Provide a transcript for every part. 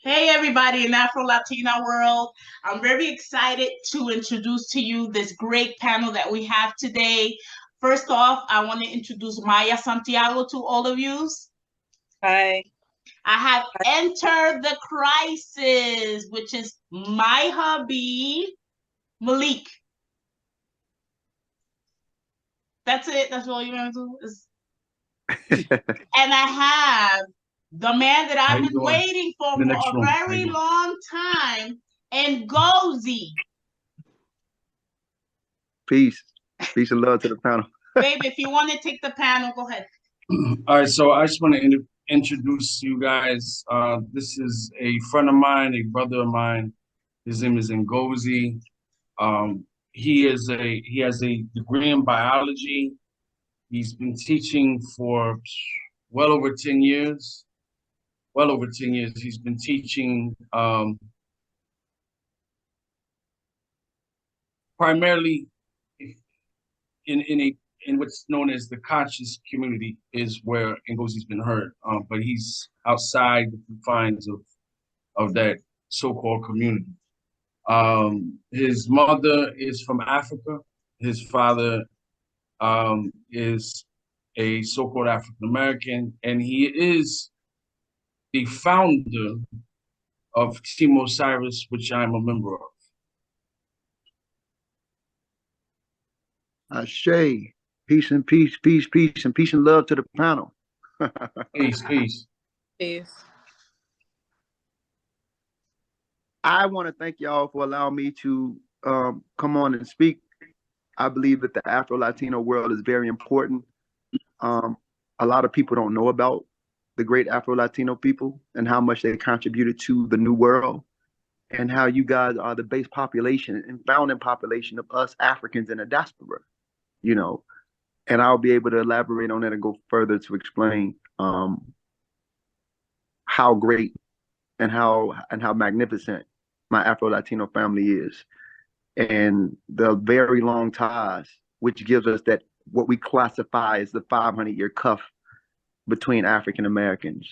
Hey everybody in Afro-Latina world. I'm very excited to introduce to you this great panel that we have today. First off, I want to introduce Maya Santiago to all of you. Hi. I have entered the crisis, which is my hubby, Malik. That's it. That's all you're going to do? And I have the man that I've been waiting for a very long time, and Nogzi. Peace and love to the panel. Babe, if you want to take the panel, go ahead. All right, so I just want to introduce you guys. This is a friend of mine, a brother of mine. His name is Nogzi. He has a degree in biology. He's been teaching for well over 10 years. He's been teaching primarily in what's known as the conscious community is where Ngozzi's been heard. But he's outside the confines of that so-called community. His mother is from Africa. His father is a so-called African-American, and he is the founder of Team O.S.I.R.I.S, which I'm a member of. Ashe, peace and peace, peace and love to the panel. Peace. Peace. I want to thank y'all for allowing me to come on and speak. I believe that the Afro-Latino world is very important. A lot of people don't know about the great Afro-Latino people and how much they contributed to the new world, and how you guys are the base population and founding population of us Africans in the diaspora, you know. And I'll be able to elaborate on that and go further to explain how great and how magnificent my Afro-Latino family is, and the very long ties, which gives us that what we classify as the 500-year cuff between African Americans,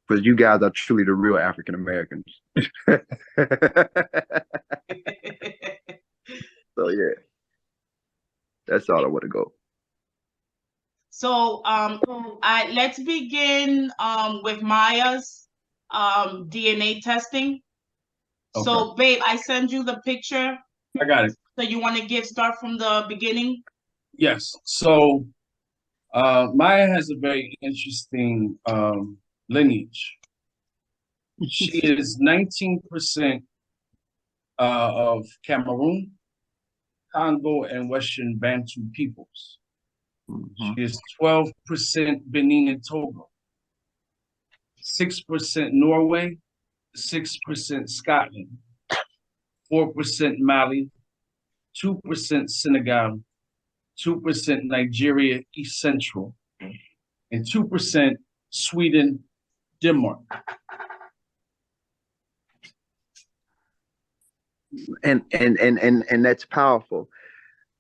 because you guys are truly the real African Americans. So yeah, that's all I want to go. So let's begin with Maya's DNA testing. Okay. So babe, I send you the picture. I got it. So you want to start from the beginning? Yes. So Maya has a very interesting lineage. She is 19% of Cameroon, Congo, and Western Bantu peoples. Mm-hmm. She is 12% Benin and Togo, 6% Norway, 6% Scotland, 4% Mali, 2% Senegal, 2% Nigeria, East Central, and 2% Sweden, Denmark. And that's powerful.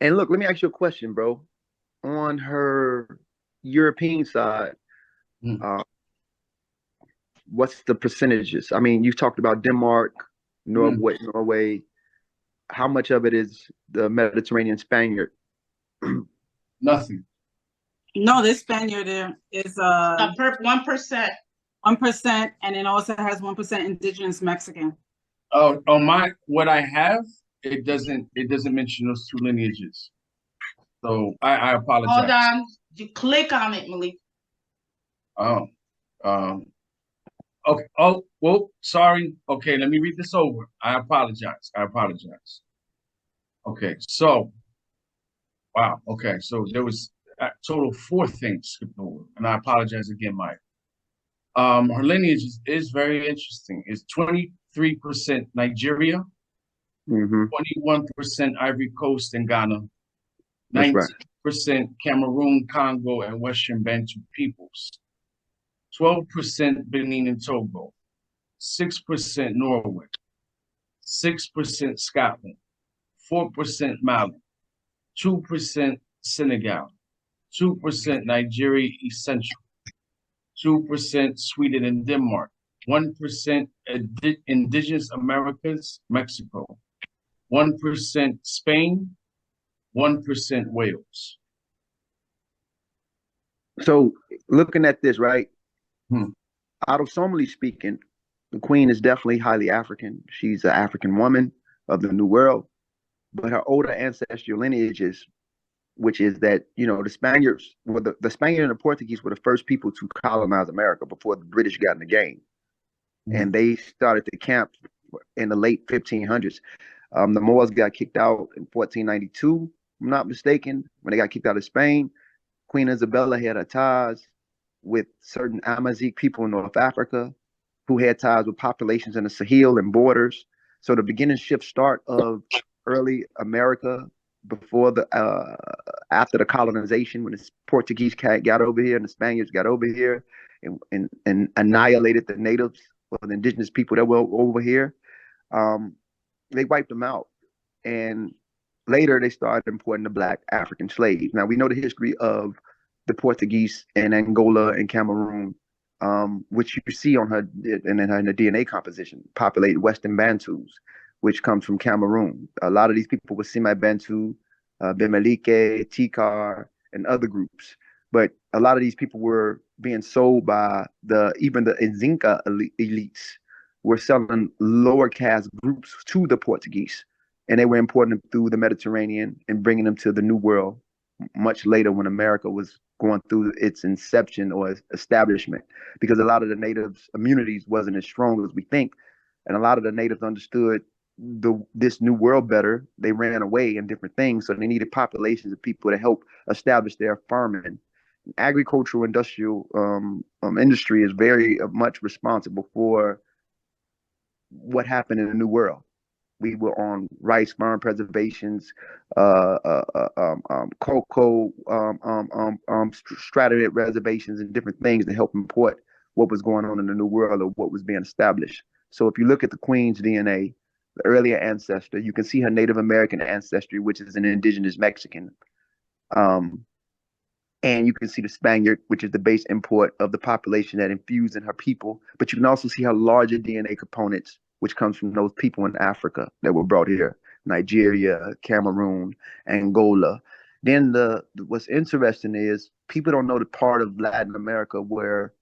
And look, let me ask you a question, bro. On her European side, what's the percentages? I mean, you've talked about Denmark, Norway. How much of it is the Mediterranean Spaniard? Nothing. No, this Spaniard is 1%. 1%, and it also has 1% indigenous Mexican. Oh, what I have, it doesn't mention those two lineages. So I apologize. Hold on. You click on it, Malik. Okay. Oh, well, sorry. Okay, let me read this over. I apologize. Okay, so, wow. Okay, so there was a total of 4 things skipped over, and I apologize again, Mike. Her lineage is very interesting. It's 23% Nigeria, 21% Ivory Coast and Ghana, 19% Cameroon, Congo, and Western Bantu peoples, 12% Benin and Togo, 6% Norway, 6% Scotland, 4% Mali, 2% Senegal, 2% Nigeria East Central, 2% Sweden and Denmark, 1% Indigenous Americas, Mexico, 1% Spain, 1% Wales. So looking at this, right? Hmm. Autosomally speaking, the queen is definitely highly African. She's an African woman of the New World, but her older ancestral lineages, which is that, you know, the Spaniards, well, the Spaniards and the Portuguese were the first people to colonize America before the British got in the game. And they started to camp in the late 1500s. The Moors got kicked out in 1492, if I'm not mistaken, when they got kicked out of Spain. Queen Isabella had her ties with certain Amazigh people in North Africa who had ties with populations in the Sahel and borders. So the beginning shift start of early America before the after the colonization, when the Portuguese got over here and the Spaniards got over here and annihilated the natives or the indigenous people that were over here. They wiped them out. And later they started importing the black African slaves. Now we know the history of the Portuguese in Angola and Cameroon, which you see on her and in her DNA composition, populated Western Bantus, which comes from Cameroon. A lot of these people were Semi-Bantu, Bimileke, Tikar, and other groups. But a lot of these people were being sold by even the Inzinka elites were selling lower caste groups to the Portuguese. And they were importing them through the Mediterranean and bringing them to the New World much later when America was going through its inception or establishment, because a lot of the natives' immunities wasn't as strong as we think. And a lot of the natives understood this new world better. They ran away and different things. So they needed populations of people to help establish their farming. Agricultural industrial industry is very much responsible for what happened in the New World. We were on rice farm preservations, cocoa stratigraphic reservations, and different things to help import what was going on in the New World or what was being established. So if you look at the Queen's DNA, the earlier ancestor, you can see her Native American ancestry, which is an indigenous Mexican. And you can see the Spaniard, which is the base import of the population that infused in her people. But you can also see her larger DNA components, which comes from those people in Africa that were brought here, Nigeria, Cameroon, Angola. Then what's interesting is people don't know the part of Latin America where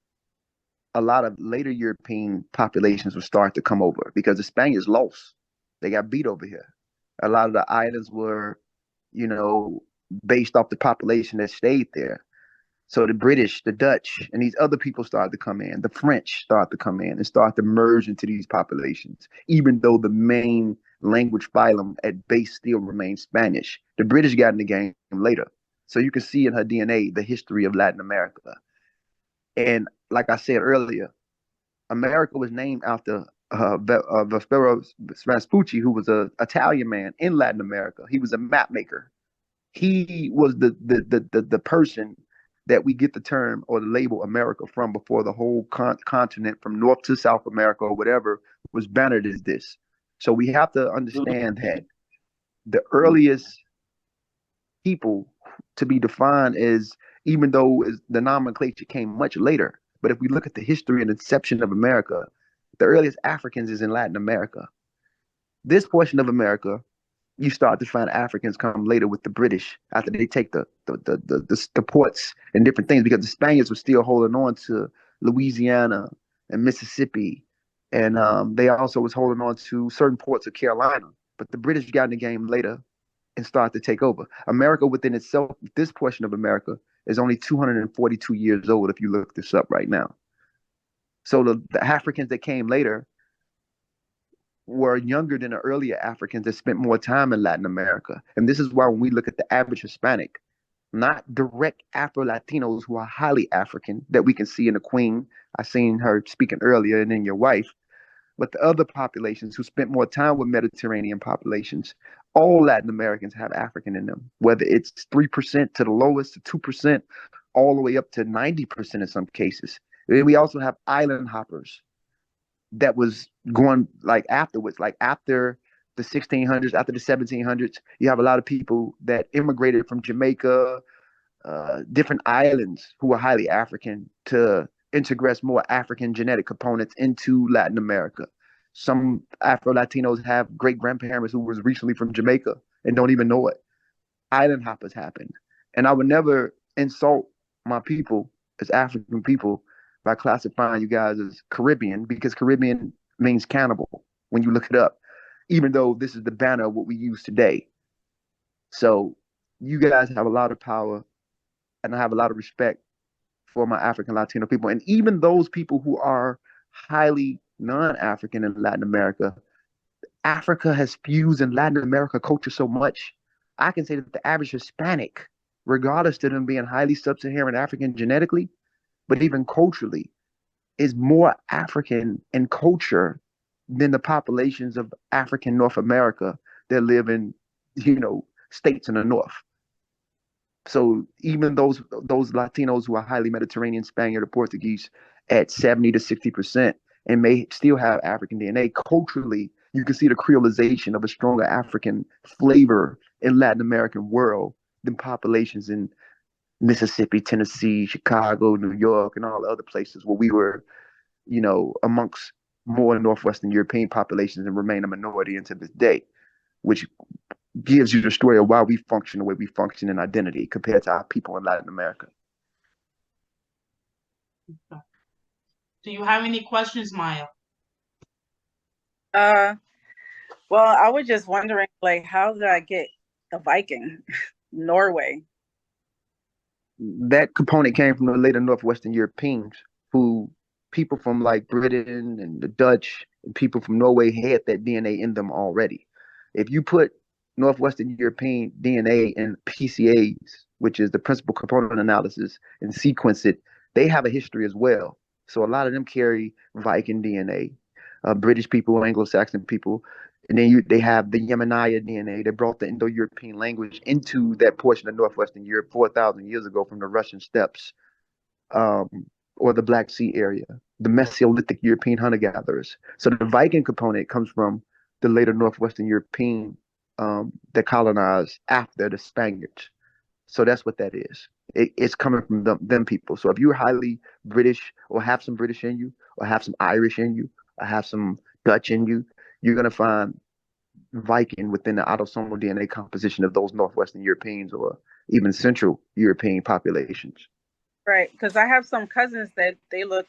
a lot of later European populations would start to come over because the Spaniards lost. They got beat over here. A lot of the islands were, you know, based off the population that stayed there. So the British, the Dutch, and these other people started to come in. The French started to come in and start to merge into these populations, even though the main language phylum at base still remains Spanish. The British got in the game later. So you can see in her DNA the history of Latin America. And like I said earlier, America was named after Vespero Vespucci, who was an Italian man in Latin America. He was a map maker. He was the person that we get the term or the label America from before the whole continent from North to South America or whatever was bannered as this. So we have to understand that the earliest people to be defined as, even though the nomenclature came much later, but if we look at the history and inception of America, the earliest Africans is in Latin America. This portion of America, you start to find Africans come later with the British after they take the ports and different things, because the Spaniards were still holding on to Louisiana and Mississippi. And they also was holding on to certain ports of Carolina. But the British got in the game later and started to take over. America within itself, this portion of America, is only 242 years old if you look this up right now. So the Africans that came later were younger than the earlier Africans that spent more time in Latin America. And this is why when we look at the average Hispanic, not direct Afro-Latinos who are highly African that we can see in the Queen, I seen her speaking earlier, and then your wife, but the other populations who spent more time with Mediterranean populations, all Latin Americans have African in them, whether it's 3% to the lowest, to 2%, all the way up to 90% in some cases. And we also have island hoppers that was going like afterwards, like after the 1600s, after the 1700s, you have a lot of people that immigrated from Jamaica, different islands who were highly African to integrates more African genetic components into Latin America. Some Afro-Latinos have great grandparents who was recently from Jamaica and don't even know it. Island hoppers happened. And I would never insult my people as African people by classifying you guys as Caribbean, because Caribbean means cannibal when you look it up, even though this is the banner of what we use today. So you guys have a lot of power, and I have a lot of respect for my African Latino people. And even those people who are highly non-African in Latin America, Africa has fused in Latin America culture so much. I can say that the average Hispanic, regardless of them being highly sub-Saharan African genetically, but even culturally, is more African in culture than the populations of African North America that live in, states in the north. So even those Latinos who are highly Mediterranean, Spaniard, or Portuguese at 70 to 60% and may still have African DNA, culturally, you can see the creolization of a stronger African flavor in Latin American world than populations in Mississippi, Tennessee, Chicago, New York, and all the other places where we were, amongst more Northwestern European populations and remain a minority into this day, which gives you the story of why we function the way we function in identity compared to our people in Latin America. Do you have any questions, Maya? Well, I was just wondering, like, how did I get the Viking? Norway. That component came from the later Northwestern Europeans, who people from like Britain and the Dutch and people from Norway had that DNA in them already. If you put Northwestern European DNA in PCAs, which is the principal component analysis, and sequence it, they have a history as well. So a lot of them carry Viking DNA. British people, Anglo-Saxon people, and then they have the Yemeniya DNA. They brought the Indo-European language into that portion of Northwestern Europe 4,000 years ago from the Russian steppes, or the Black Sea area, the Mesolithic European hunter-gatherers. So the Viking component comes from the later Northwestern European that colonized after the Spaniards. So that's what that is. It's coming from them people. So if you're highly British or have some British in you, or have some Irish in you, or have some Dutch in you, you're going to find Viking within the autosomal DNA composition of those Northwestern Europeans or even Central European populations. Right, because I have some cousins that they look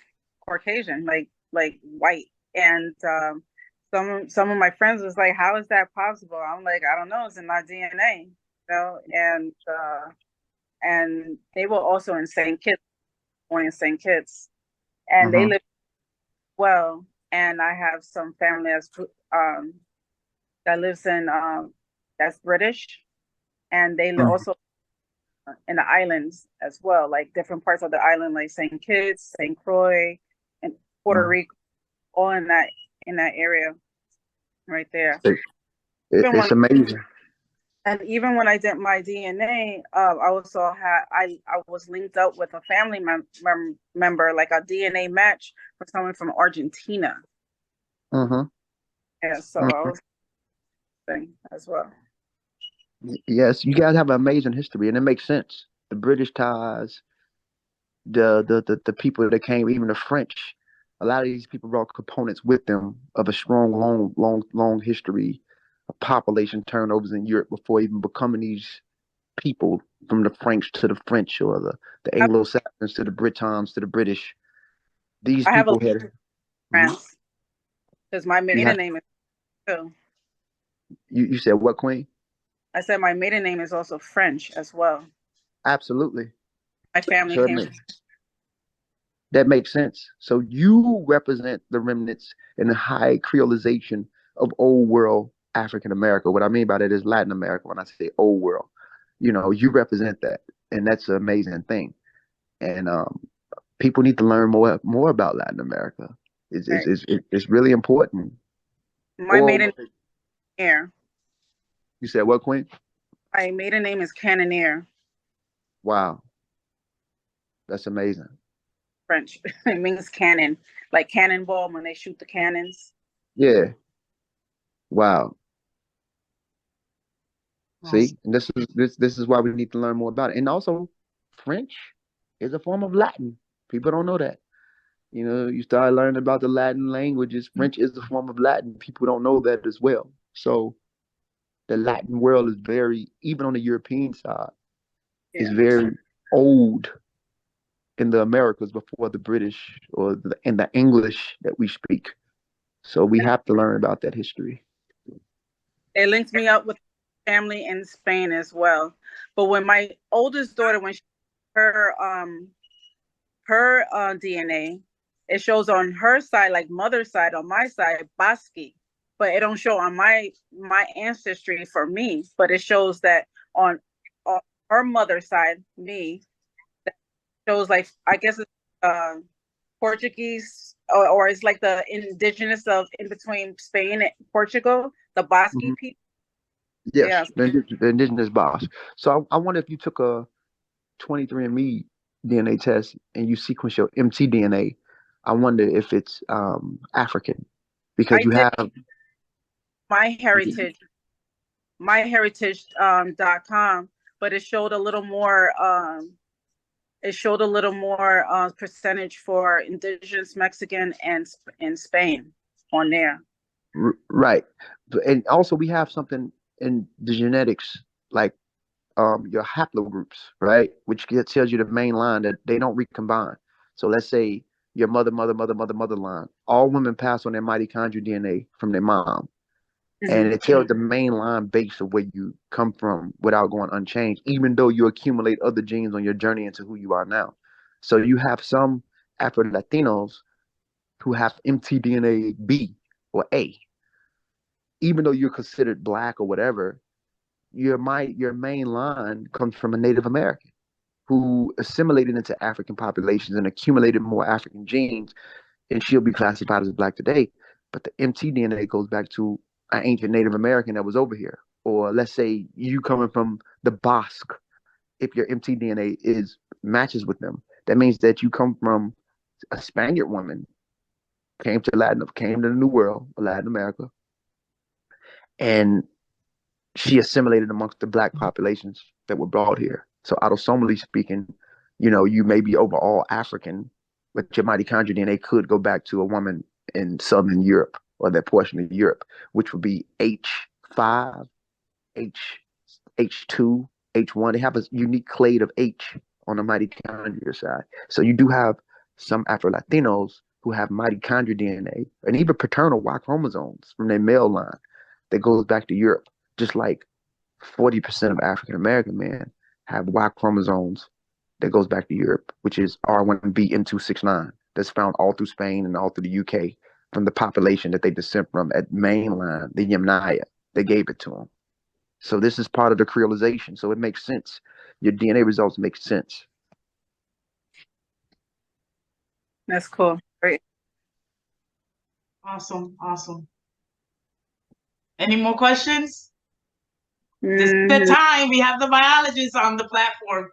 Caucasian, like white, and some of my friends was like, "How is that possible?" I'm like, "I don't know. It's in my DNA." And they were also in St. Kitts, born in St. Kitts, and they live well. And I have some family that lives in that's British, and they also in the islands as well, like different parts of the island, like St. Kitts, St. Croix, and Puerto Rico, all in that area, right there. It's amazing. And even when I did my DNA, I also had I was linked up with a family member, like a DNA match for someone from Argentina. Yeah, so I was thing as well. Yes, you guys have an amazing history, and it makes sense. The British ties, the people that came, even the French. A lot of these people brought components with them of a strong, long history of population turnovers in Europe before even becoming these people, from the French to the French, or the Anglo-Saxons to the Britons to the British. These people had France, because my maiden name is too. You said what, Queen? I said my maiden name is also French as well. Absolutely. My family came. That makes sense. So you represent the remnants and the high creolization of old world African America. What I mean by that is Latin America. When I say old world, you represent that, and that's an amazing thing. And people need to learn more about Latin America. It's really important. My maiden name. You said what, Queen? My maiden name is Cannoneer. Wow, that's amazing. French. It means cannon, like cannonball when they shoot the cannons. Yeah. Wow. See, and this is why we need to learn more about it. And also, French is a form of Latin. People don't know that. You know, you start learning about the Latin languages. French is a form of Latin. People don't know that as well. So the Latin world is very, even on the European side, is Yeah. very old in the Americas before the British or in the English that we speak. So we have to learn about that history. It linked me up with family in Spain as well. But when my oldest daughter, when she, her DNA, it shows on her side, like mother's side, on my side, Basque, but it don't show on my ancestry for me. But it shows that on her mother's side, me, that shows like I guess it's Portuguese, or it's like the indigenous of in between Spain and Portugal, the Basque Mhm. people. Yes, Yeah. the indigenous boss. So I wonder if you took a 23andMe DNA test and you sequence your mtDNA, I wonder if it's African because I you did have. my heritage, myheritage.com, but it showed a little more percentage for indigenous Mexican and in Spain on there. Right, and also we have something in the genetics like your haplogroups, right, which tells you the main line that they don't recombine. So let's say your mother line, all women pass on their mitochondrial DNA from their mom. And it tells the main line base of where you come from without going unchanged, even though you accumulate other genes on your journey into who you are now. So you have some Afro-Latinos who have mtDNA B or A, even though you're considered black or whatever. Your main line comes from a Native American who assimilated into African populations and accumulated more African genes, and she'll be classified as black today. But the mtDNA goes back to an ancient Native American that was over here. Or let's say you coming from the Basque, if your mtDNA is matches with them, that means that you come from a Spaniard woman, came to the New World, Latin America, and she assimilated amongst the black populations that were brought here. So autosomally speaking, you may be overall African, but your mitochondrial DNA could go back to a woman in Southern Europe or that portion of Europe, which would be H5, H H2, H1. They have a unique clade of H on the mitochondrial side. So you do have some Afro-Latinos who have mitochondrial DNA and even paternal Y chromosomes from their male line that goes back to Europe, just like 40% of African American men have Y chromosomes that goes back to Europe, which is R1b N269. That's found all through Spain and all through the UK from the population that they descend from at mainline, the Yamnaya. They gave it to them. So this is part of the creolization. So it makes sense. Your DNA results make sense. That's cool. Great. Awesome. Any more questions? This is the time. We have the biologists on the platform.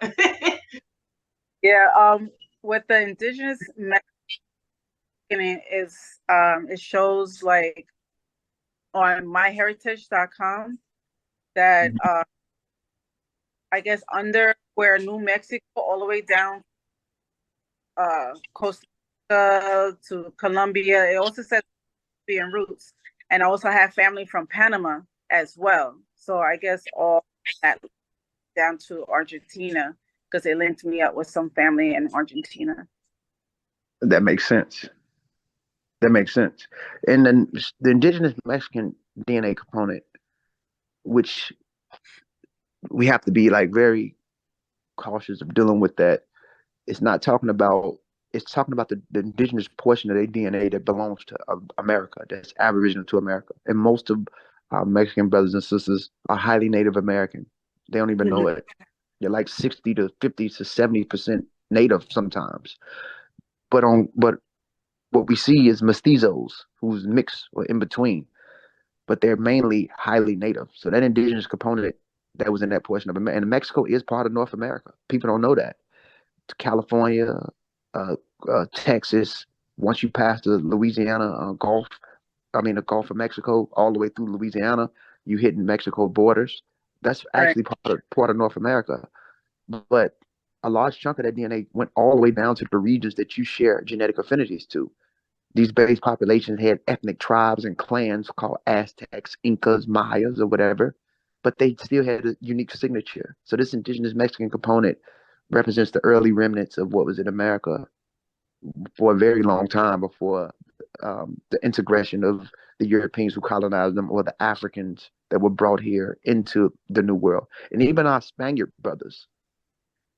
Yeah. With the indigenous Mexican is it shows like on myheritage.com that I guess under where New Mexico all the way down Costa Rica to Colombia. It also says Colombian roots, and I also have family from Panama as well. So I guess all that down to Argentina because it linked me up with some family in Argentina. That makes sense. And then the indigenous Mexican DNA component, which we have to be like very cautious of dealing with that. It's not talking about. It's talking about the indigenous portion of their DNA that belongs to America, that's aboriginal to America. And most of our Mexican brothers and sisters are highly Native American. They don't even know it. They're like 60 to 50 to 70% Native sometimes. But what we see is mestizos who's mixed or in between, but they're mainly highly Native. So that indigenous component that was in that portion of America, and Mexico is part of North America. People don't know that. California, uh, Texas. Once you pass the Louisiana the Gulf of Mexico, all the way through Louisiana, you hit Mexico borders. That's Right. actually part of North America. But a large chunk of that DNA went all the way down to the regions that you share genetic affinities to. These base populations had ethnic tribes and clans called Aztecs, Incas, Mayas, or whatever, but they still had a unique signature. So this indigenous Mexican component represents the early remnants of what was in America for a very long time before the integration of the Europeans who colonized them or the Africans that were brought here into the New World. And even our Spaniard brothers,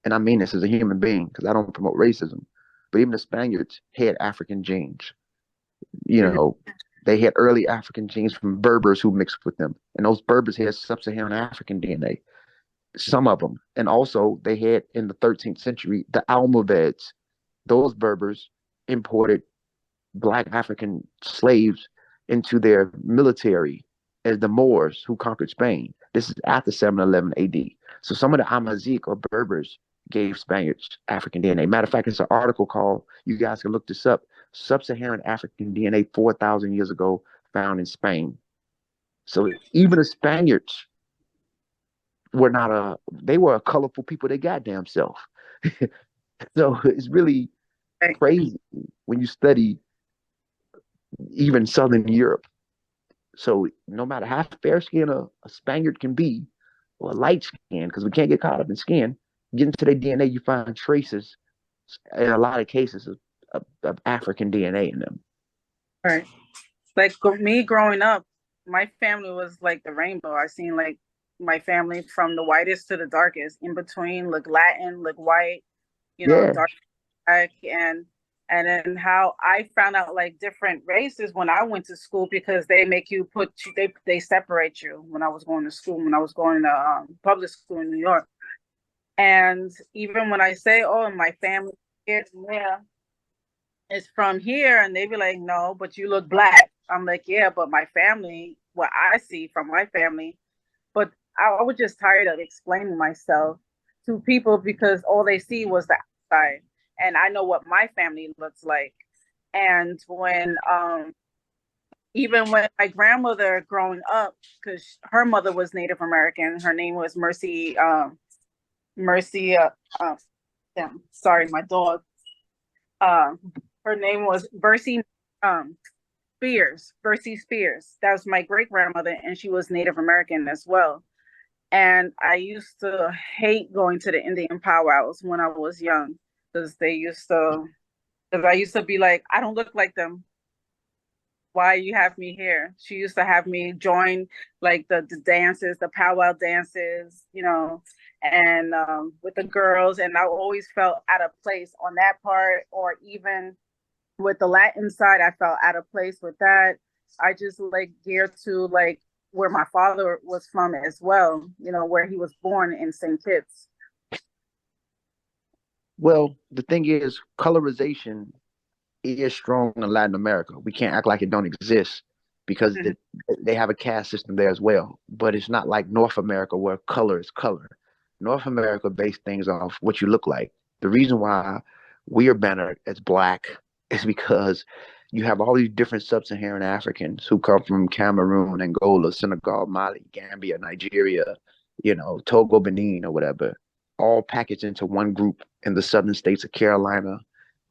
and I mean this as a human being because I don't promote racism, but even the Spaniards had African genes. You know, they had early African genes from Berbers who mixed with them. And those Berbers had sub-Saharan African DNA, some of them. And also they had in the 13th century, the Almoravids. Those Berbers imported Black African slaves into their military as the Moors who conquered Spain. This is after 711 AD. So some of the Amazigh or Berbers gave Spaniards African DNA. Matter of fact, it's an article called, you guys can look this up, Sub-Saharan African DNA 4,000 years ago found in Spain. So even the Spaniards were they were a colorful people their goddamn self. So it's really crazy when you study even Southern Europe. So no matter how fair skinned a Spaniard can be, or light skin, because we can't get caught up in skin, get into their DNA, you find traces in a lot of cases of African DNA in them. Right. Like me growing up, my family was like the rainbow. I seen like my family from the whitest to the darkest, in between, look Latin, look white, dark, black, and then how I found out like different races when I went to school, because they make you they separate you. When I was going to school, when I was going to public school in New York, and even when I say, oh, my family here and there is from here, and they be like, no, but you look Black. I'm like, yeah, but my family, what I see from my family, but I was just tired of explaining myself to people because all they see was the outside. And I know what my family looks like. And when even when my grandmother growing up, because her mother was Native American, her name was Mercy. Sorry, my dog. Her name was Bercy Spears. Bercy Spears. That was my great grandmother, and she was Native American as well. And I used to hate going to the Indian powwows when I was young, because I used to be like, I don't look like them. Why you have me here? She used to have me join like the dances, the powwow dances, and with the girls. And I always felt out of place on that part, or even with the Latin side, I felt out of place with that. I just like geared to like where my father was from as well, where he was born in St. Kitts. Well, the thing is, colorization is strong in Latin America. We can't act like it don't exist because they have a caste system there as well. But it's not like North America where color is color. North America based things off what you look like. The reason why we are bannered as Black is because you have all these different sub-Saharan Africans who come from Cameroon, Angola, Senegal, Mali, Gambia, Nigeria, Togo, Benin, or whatever, all packaged into one group in the southern states of Carolina,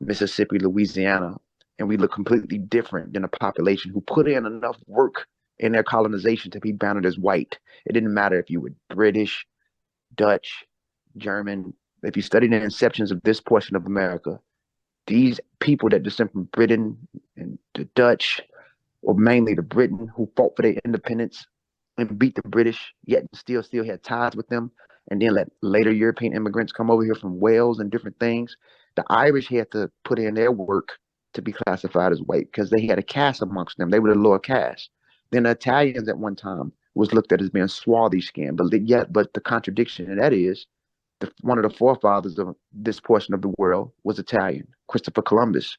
Mississippi, Louisiana, and we look completely different than a population who put in enough work in their colonization to be bannered as white. It didn't matter if you were British, Dutch, German. If you study the inceptions of this portion of America, these people that descend from Britain and the Dutch, or mainly the Britain, who fought for their independence and beat the British, yet still had ties with them, and then let later European immigrants come over here from Wales and different things. The Irish had to put in their work to be classified as white because they had a caste amongst them. They were the lower caste. Then the Italians at one time was looked at as being swarthy skinned, but the contradiction in that is one of the forefathers of this portion of the world was Italian, Christopher Columbus.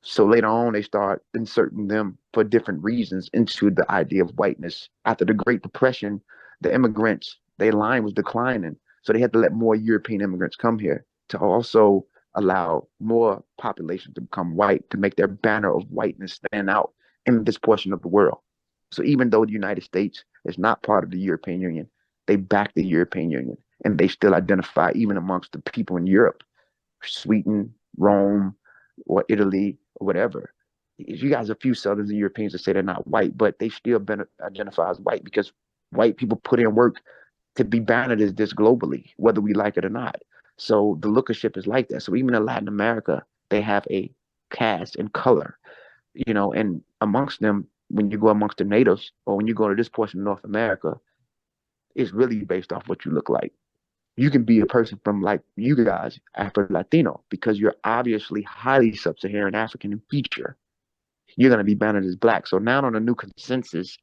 So later on, they start inserting them for different reasons into the idea of whiteness. After the Great Depression, the immigrants, their line was declining. So they had to let more European immigrants come here to also allow more population to become white, to make their banner of whiteness stand out in this portion of the world. So even though the United States is not part of the European Union, they back the European Union. and they still identify even amongst the people in Europe, Sweden, Rome, or Italy, or whatever. You guys, a few Southern Europeans that say they're not white, but they still identify as white because white people put in work to be bannered as this globally, whether we like it or not. So the lookership is like that. So even in Latin America, they have a caste and color, and amongst them, when you go amongst the natives or when you go to this portion of North America, it's really based off what you look like. You can be a person from like you guys, Afro-Latino, because you're obviously highly sub-Saharan African in feature. You're going to be bannered as black. So now on a new consensus,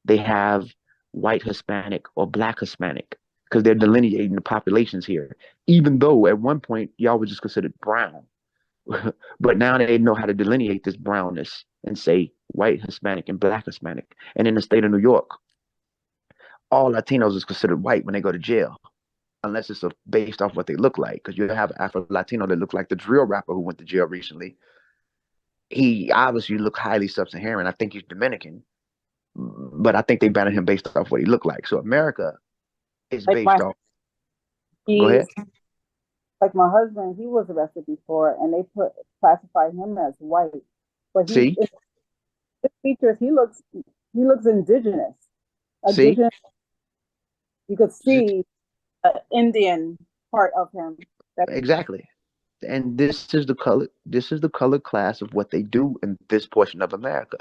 they have white Hispanic or black Hispanic because they're delineating the populations here. Even though at one point y'all were just considered brown, but now they know how to delineate this brownness and say white Hispanic and black Hispanic. And in the state of New York, all Latinos is considered white when they go to jail, unless it's based off what they look like. Because you have Afro-Latino that look like the drill rapper who went to jail recently. He obviously look highly sub-Saharan. I think he's Dominican, but I think they banned him based off what he looked like. So America is Like based off. Go ahead. Like my husband, he was arrested before, and they classified him as white. But See, his features, he looks indigenous. See, you could see an Indian part of him. Exactly. And this is the color. This is the color class of what they do in this portion of America.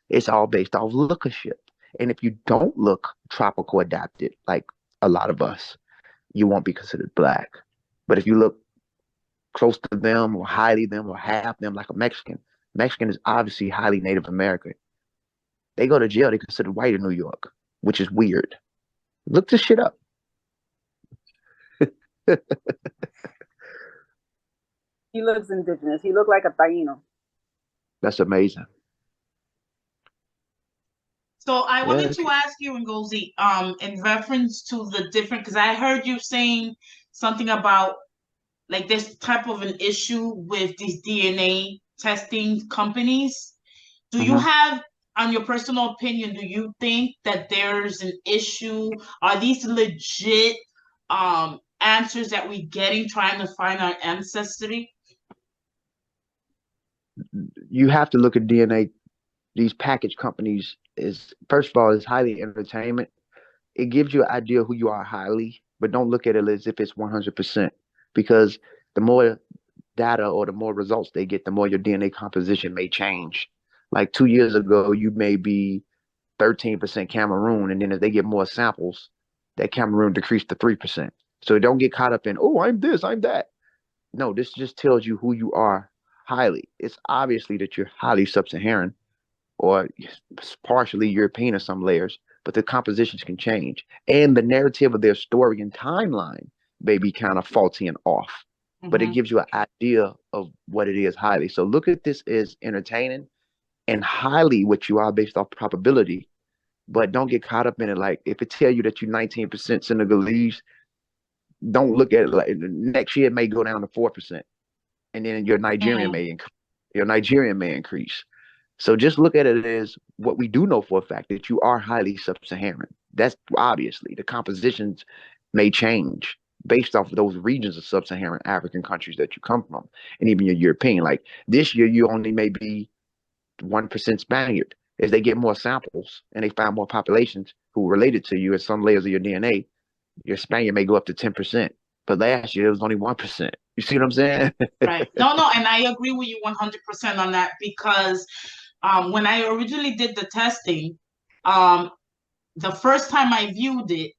It's all based off lookership. And if you don't look tropical adapted, like a lot of us, you won't be considered black. But if you look close to them or highly them or half them, like a Mexican, Mexican is obviously highly Native American. They go to jail, they're considered white in New York, which is weird. Look this shit up. He looks indigenous. He looked like a Taino. That's amazing. So I wanted to ask you, Ngozi, in reference to the different, because I heard you saying something about like this type of an issue with these DNA testing companies. Do you have, on your personal opinion, do you think that there's an issue? Are these legit answers that we're getting trying to find our ancestry? You have to look at DNA. These package companies is, first of all, is highly entertainment. It gives you an idea who you are highly, but don't look at it as if it's 100%, because the more data or the more results they get, the more your DNA composition may change. Like 2 years ago, you may be 13% Cameroon, and then as they get more samples, that Cameroon decreased to 3%. So don't get caught up in, oh, I'm this, I'm that. No, this just tells you who you are highly. It's obviously that you're highly sub-Saharan or partially European in some layers, but the compositions can change. And the narrative of their story and timeline may be kind of faulty and off, but it gives you an idea of what it is highly. So look at this as entertaining and highly what you are based off probability, but don't get caught up in it. Like if it tell you that you're 19% Senegalese, don't look at it like next year it may go down to 4%. And then your Nigerian may increase. So just look at it as what we do know for a fact, that you are highly sub-Saharan. That's obviously the compositions may change based off of those regions of sub-Saharan African countries that you come from, and even your European. Like this year, you only may be 1% Spaniard. As they get more samples and they find more populations who are related to you in some layers of your DNA, your Spaniard may go up to 10%. But last year it was only 1%. You see what I'm saying? Right. No, and I agree with you 100% on that, because when I originally did the testing, the first time I viewed it,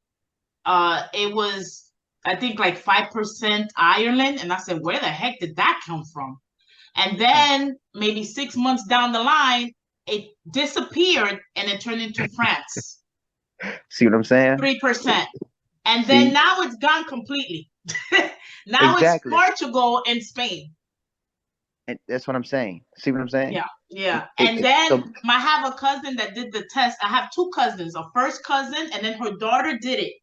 it was, I think, like 5% Ireland. And I said, where the heck did that come from? And then maybe 6 months down the line, it disappeared and it turned into France. See what I'm saying? 3%. And then now it's gone completely. Now exactly. It's Portugal and Spain. And that's what I'm saying. See what I'm saying? Yeah. And then I have a cousin that did the test. I have two cousins, a first cousin, and then her daughter did it.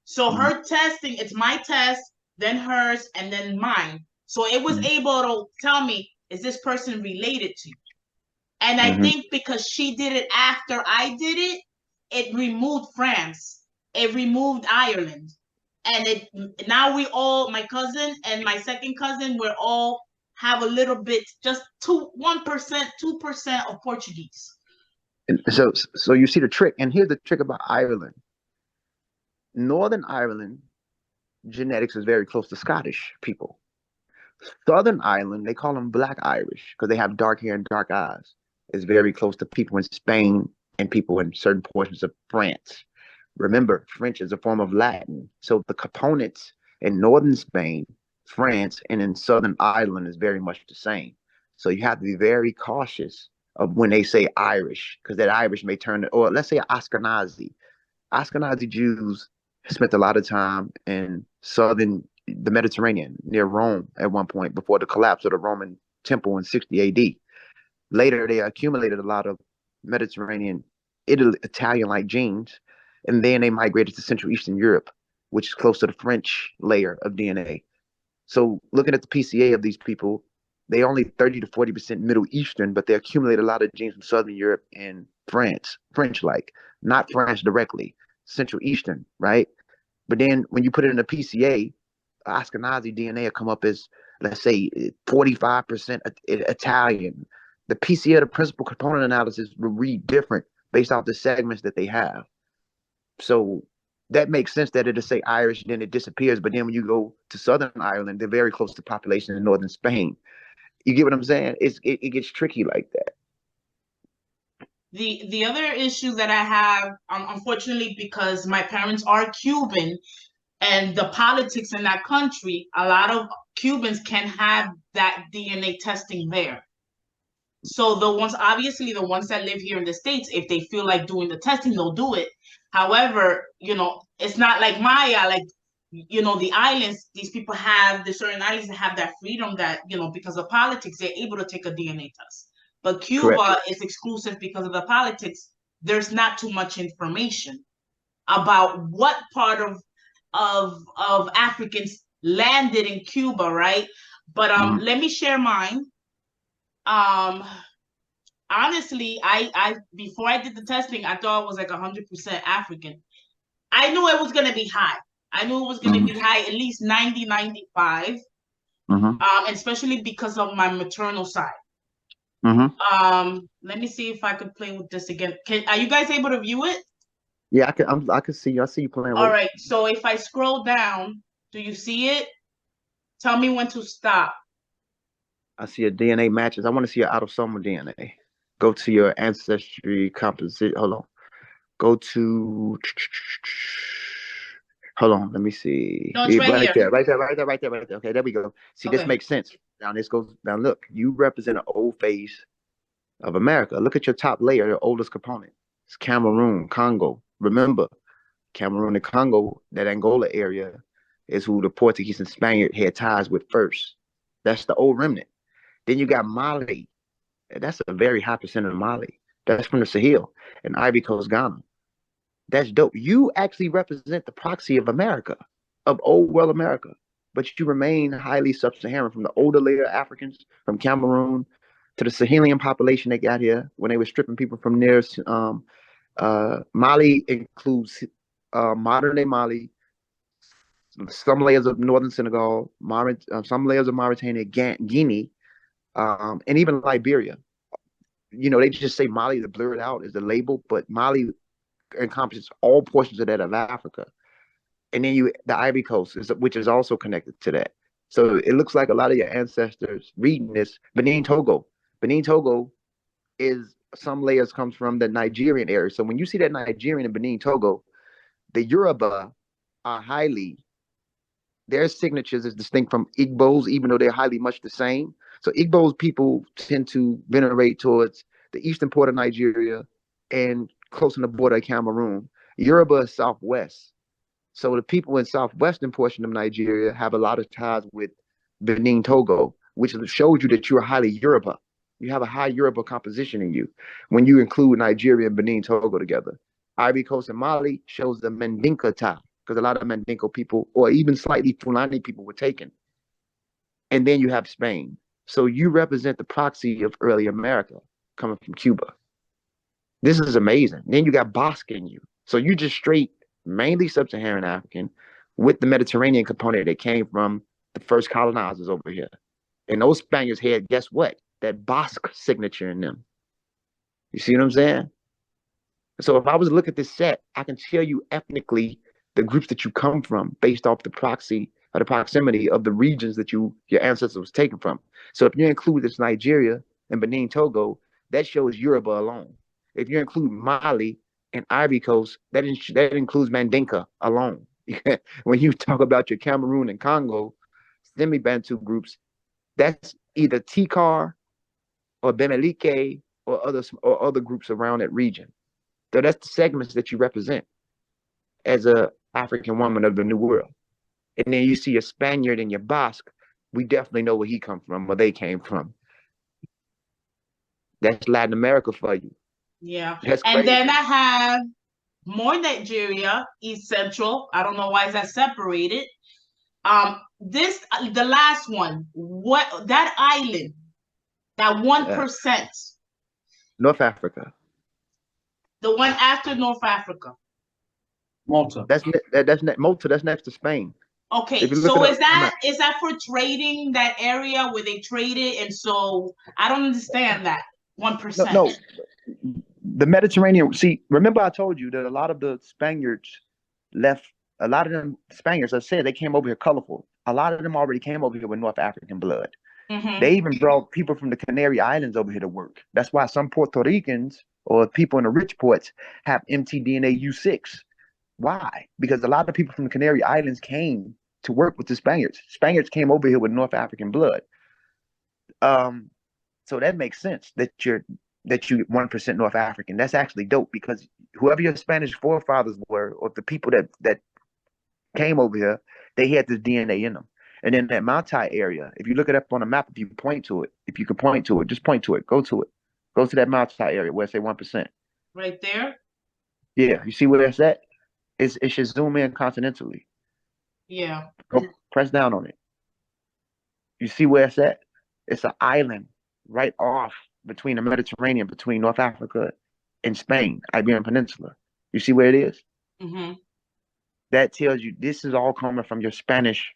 So her testing, it's my test, then hers, and then mine. So it was able to tell me, is this person related to you? And I think because she did it after I did it, it removed France. It removed Ireland. and now we all, my cousin and my second cousin, we're all have a little bit, just 1%, 2% of Portuguese. And so you see the trick, and here's the trick about Ireland. Northern Ireland genetics is very close to Scottish people. Southern Ireland, they call them Black Irish because they have dark hair and dark eyes. Is very close to people in Spain and people in certain portions of France. Remember, French is a form of Latin. So the components in northern Spain, France, and in southern Ireland is very much the same. So you have to be very cautious of when they say Irish, because that Irish may turn, or let's say Ashkenazi. Ashkenazi Jews spent a lot of time in the Mediterranean, near Rome at one point, before the collapse of the Roman temple in 60 AD. Later, they accumulated a lot of Mediterranean, Italian-like genes, and then they migrated to Central Eastern Europe, which is close to the French layer of DNA. So looking at the PCA of these people, they only 30 to 40% Middle Eastern, but they accumulate a lot of genes from Southern Europe and France, French-like, not French directly, Central Eastern, right? But then when you put it in the PCA, Ashkenazi DNA will come up as, let's say, 45% Italian. The PCA, the principal component analysis, will read different based off the segments that they have. So that makes sense that it'll say Irish, then it disappears. But then when you go to Southern Ireland, they're very close to population in Northern Spain. You get what I'm saying? It gets tricky like that. The other issue that I have, unfortunately, because my parents are Cuban, and the politics in that country, a lot of Cubans can have that DNA testing there. So the ones that live here in the States, if they feel like doing the testing, they'll do it. However, it's not like Maya, like, the islands, these people have, the certain islands that have that freedom that, because of politics, they're able to take a DNA test. But Cuba Correct. Is exclusive because of the politics. There's not too much information about what part of Africans landed in Cuba, right? But let me share mine. Honestly, I before I did the testing, I thought it was like 100% African. I knew it was gonna be high. I knew it was gonna be high, at least 90, 95. Especially because of my maternal side. Let me see if I could play with this again. Are you guys able to view it? Yeah, I can see you. I see you playing. All right. So if I scroll down, do you see it? Tell me when to stop. I see your DNA matches. I want to see your autosomal DNA. Go to your ancestry composite. Hold on. Go to. Hold on. Let me see. No, it's right here. Right there. Okay, there we go. See, this makes sense. Now this goes down. Look, you represent an old phase of America. Look at your top layer, the oldest component. It's Cameroon, Congo. Remember, Cameroon and Congo, that Angola area, is who the Portuguese and Spaniard had ties with first. That's the old remnant. Then you got Mali. That's a very high percent of Mali. That's from the Sahel and Ivory Coast, Ghana. That's dope. You actually represent the proxy of America, of old world America, but you remain highly sub-Saharan, from the older layer Africans from Cameroon to the Sahelian population that got here when they were stripping people from near. Mali includes modern day Mali, some layers of northern Senegal, some layers of Mauritania, Guinea, and even Liberia. They just say Mali to blur it out as the label, but Mali encompasses all portions of that of Africa. And then the Ivory Coast, which is also connected to that. So it looks like a lot of your ancestors reading this. Benin Togo is, some layers comes from the Nigerian area. So when you see that Nigerian and Benin Togo, the Yoruba are their signatures is distinct from Igbos, even though they're highly much the same. So Igbos people tend to venerate towards the eastern port of Nigeria and close on the border of Cameroon. Yoruba is southwest. So the people in southwestern portion of Nigeria have a lot of ties with Benin Togo, which shows you that you're highly Yoruba. You have a high Yoruba composition in you when you include Nigeria and Benin Togo together. Ivory Coast and Mali shows the Mandinka tie, because a lot of Mandinka people, or even slightly Fulani people, were taken. And then you have Spain. So you represent the proxy of early America coming from Cuba. This is amazing. Then you got Basque in you. So you just straight, mainly sub-Saharan African with the Mediterranean component that came from the first colonizers over here. And those Spaniards had, guess what? That Basque signature in them. You see what I'm saying? So if I was to look at this set, I can tell you ethnically the groups that you come from based off the proximity of the regions that your ancestors was taken from. So if you include this Nigeria and Benin, Togo, that shows Yoruba alone. If you include Mali and Ivory Coast, that includes Mandinka alone. When you talk about your Cameroon and Congo, semi-Bantu groups, that's either Tikar or Benelike or other groups around that region. So that's the segments that you represent as a African woman of the New World. And then you see a Spaniard and your Basque, we definitely know where he come from, where they came from. That's Latin America for you. Yeah. That's and crazy. then I have more Nigeria, East Central. I don't know why is that separated. The last one, what that island, that 1%. North Africa. The one after North Africa. Malta. Malta. That's next to Spain. Okay, so is that for trading that area where they traded, and so I don't understand that 1%. No, the Mediterranean. See, remember I told you that a lot of the Spaniards left. A lot of them Spaniards, I said, they came over here colorful. A lot of them already came over here with North African blood. Mm-hmm. They even brought people from the Canary Islands over here to work. That's why some Puerto Ricans or people in the rich ports have mtDNA U6. Why? Because a lot of people from the Canary Islands came to work with the Spaniards. Spaniards came over here with North African blood. So that makes sense that you 1% North African. That's actually dope, because whoever your Spanish forefathers were, or the people that came over here, they had this DNA in them. And in that Maltai area, if you look it up on a map, if you can point to it, just point to it, go to it. Go to that Maltai area where it say 1%. Right there? Yeah, you see where it's at? It should zoom in continentally. Yeah. Go press down on it. You see where it's at? It's an island right off between the Mediterranean, between North Africa and Spain, Iberian Peninsula. You see where it is? Mm-hmm. That tells you this is all coming from your Spanish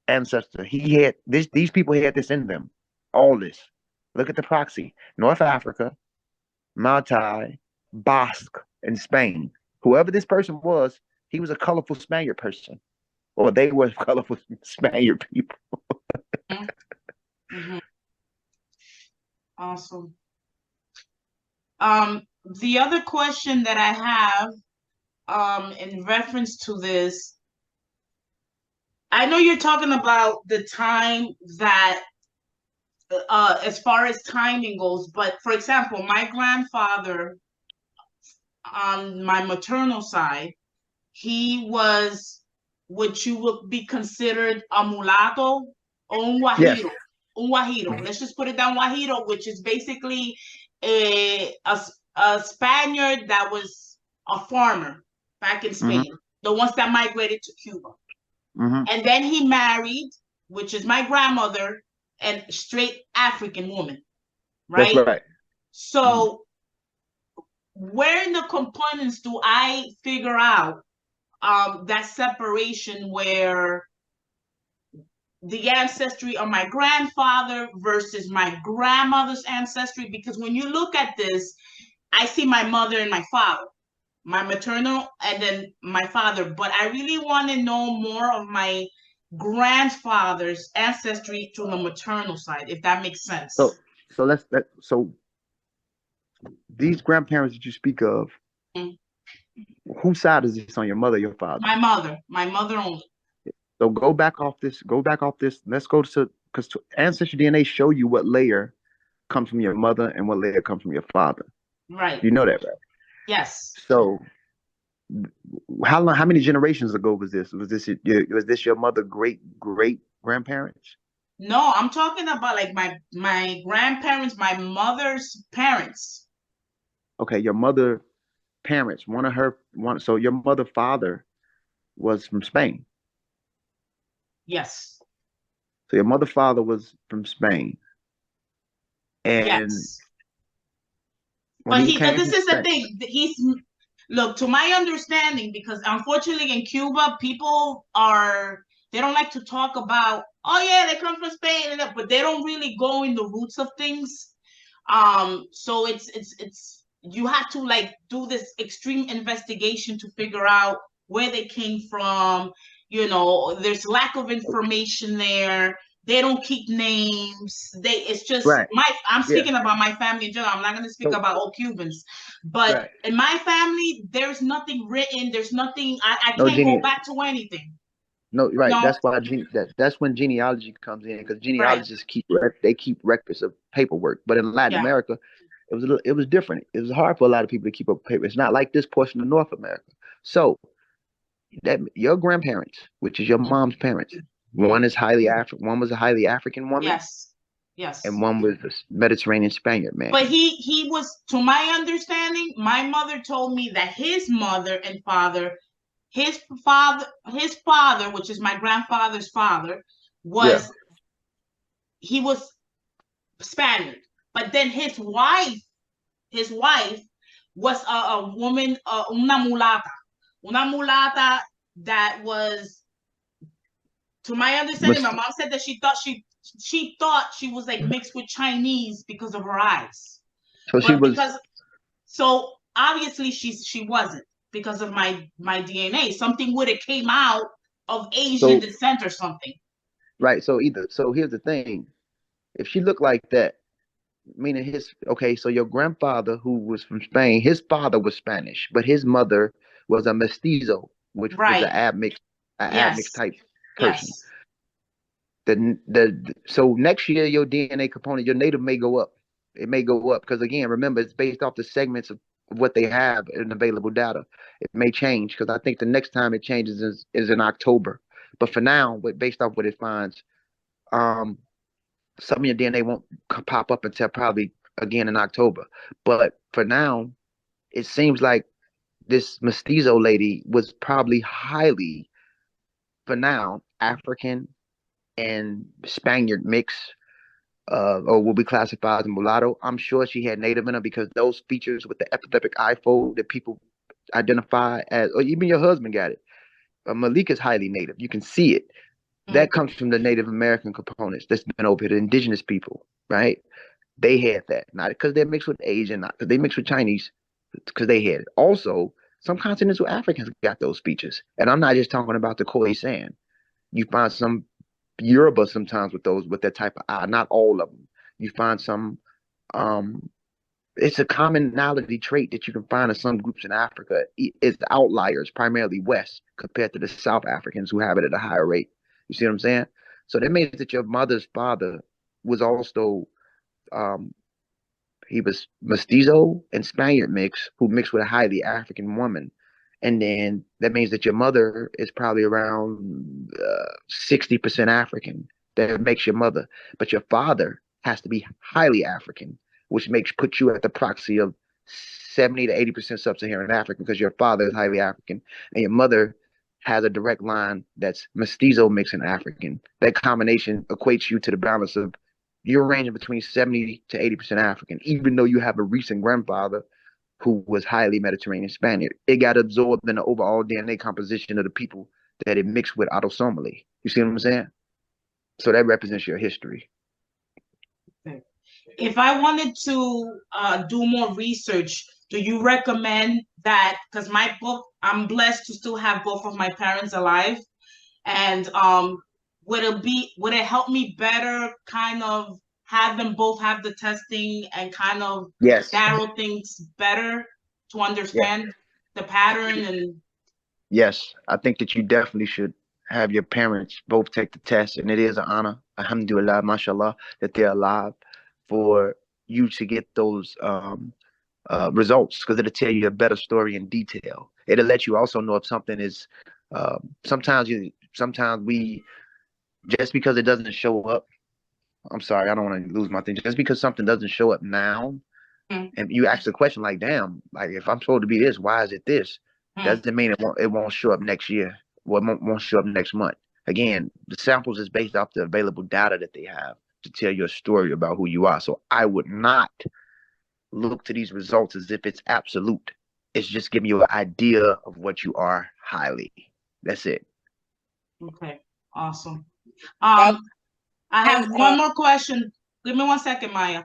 ancestor. He had this. These people had this in them. All this. Look at the proxy: North Africa, Maltai, Basque, and Spain. Whoever this person was, he was a colorful Spaniard person, or they were colorful Spaniard people. Mm-hmm. Awesome. The other question that I have, in reference to this, I know you're talking about the time that, as far as timing goes, but for example, my grandfather on my maternal side, he was what you would be considered a mulatto or un guajiro. Yes. Un guajiro. Let's just put it down, guajiro, which is basically a Spaniard that was a farmer back in Spain, mm-hmm. the ones that migrated to Cuba. Mm-hmm. And then he married, which is my grandmother, and straight African woman, right? That's right. So where in the components do I figure out that separation where the ancestry of my grandfather versus my grandmother's ancestry? Because when you look at this, I see my mother and my father, my maternal and then my father, but I really want to know more of my grandfather's ancestry to the maternal side, if that makes sense. So these grandparents that you speak of, whose side is this on, your mother or your father? My mother only. So go back off this. Let's go to, because ancestry DNA show you what layer comes from your mother and what layer comes from your father. Right. You know that, right? Yes. So how many generations ago was this? Was this your mother great grandparents? No, I'm talking about like my grandparents, my mother's parents. Okay, your mother parents, so your mother father was from Spain. Yes. So your mother father was from Spain. And yes. But this is the thing. Look, to my understanding, because unfortunately in Cuba, they don't like to talk about, oh yeah, they come from Spain, but they don't really go in the roots of things. So it's you have to like do this extreme investigation to figure out where they came from. You know, there's lack of information there. They don't keep names. It's just Right. I'm Yeah. speaking about my family in general. I'm not going to speak about all Cubans, but Right. in my family, there's nothing written. There's nothing. I No can't go back to anything. No, right. No. That's why that's when genealogy comes in, because Right. genealogists keep records of paperwork. But in Latin Yeah. America, it was different. It was hard for a lot of people to keep up paper. It's not like this portion of North America. So that your grandparents, which is your mom's parents, one was a highly African woman, Yes. Yes. and one was a Mediterranean Spaniard man. But he was, to my understanding, my mother told me that his mother and father, his father, which is my grandfather's father, he was Spaniard. But then his wife was a woman, una mulata that was, to my understanding, my mom said that she thought she was like mixed with Chinese because of her eyes. So obviously she wasn't, because of my DNA. Something would have came out of Asian descent or something. Right. So here's the thing. If she looked like that, meaning so your grandfather, who was from Spain, his father was Spanish, but his mother was a mestizo, which was an admixed type person. Yes. So next year your DNA component, your native may go up. It may go up because, again, remember, it's based off the segments of what they have in available data. It may change because I think the next time it changes is in October. But for now, based off what it finds, some of your DNA won't pop up until probably again in October. But for now, it seems like this mestizo lady was probably highly, for now, African and Spaniard mix, or will be classified as mulatto. I'm sure she had native in her because those features with the epithelic eye fold that people identify as, or even your husband got it. Malik is highly native. You can see it. That comes from the Native American components that's been over here, the indigenous people, right? They had that, not because they're mixed with Asian, not because they mixed with Chinese, because they had it. Also, some continental Africans got those features. And I'm not just talking about the Khoisan. You find some Yoruba sometimes with that type of eye, not all of them. You find some, it's a commonality trait that you can find in some groups in Africa. It's the outliers, primarily West, compared to the South Africans who have it at a higher rate. You see what I'm saying? So that means that your mother's father was also, he was mestizo and Spaniard mix, who mixed with a highly African woman. And then that means that your mother is probably around 60% African. That makes your mother. But your father has to be highly African, which puts you at the proxy of 70 to 80% sub-Saharan African, because your father is highly African and your mother has a direct line that's mestizo mix and African. That combination equates you to the balance of you're ranging between 70 to 80% African, even though you have a recent grandfather who was highly Mediterranean Spaniard. It got absorbed in the overall DNA composition of the people that it mixed with autosomally. You see what I'm saying? So that represents your history. If I wanted to do more research, do you recommend that? Because my book, I'm blessed to still have both of my parents alive. And would it help me better kind of have them both have the testing and kind of narrow things better to understand the pattern? And yes, I think that you definitely should have your parents both take the test, and it is an honor, alhamdulillah, mashallah, that they're alive for you to get those results, because it'll tell you a better story in detail. It'll let you also know if something is sometimes we, just because it doesn't show up, I'm sorry, I don't want to lose my thing. Just because something doesn't show up now, and you ask the question like, damn, like if I'm supposed to be this, why is it this? Doesn't mean it won't show up next year. Well, it won't show up next month. Again, the samples is based off the available data that they have to tell you a story about who you are. So I would not look to these results as if it's absolute. It's just giving you an idea of what you are highly. That's it. Okay, awesome. I have one more question. Give me 1 second, Maya.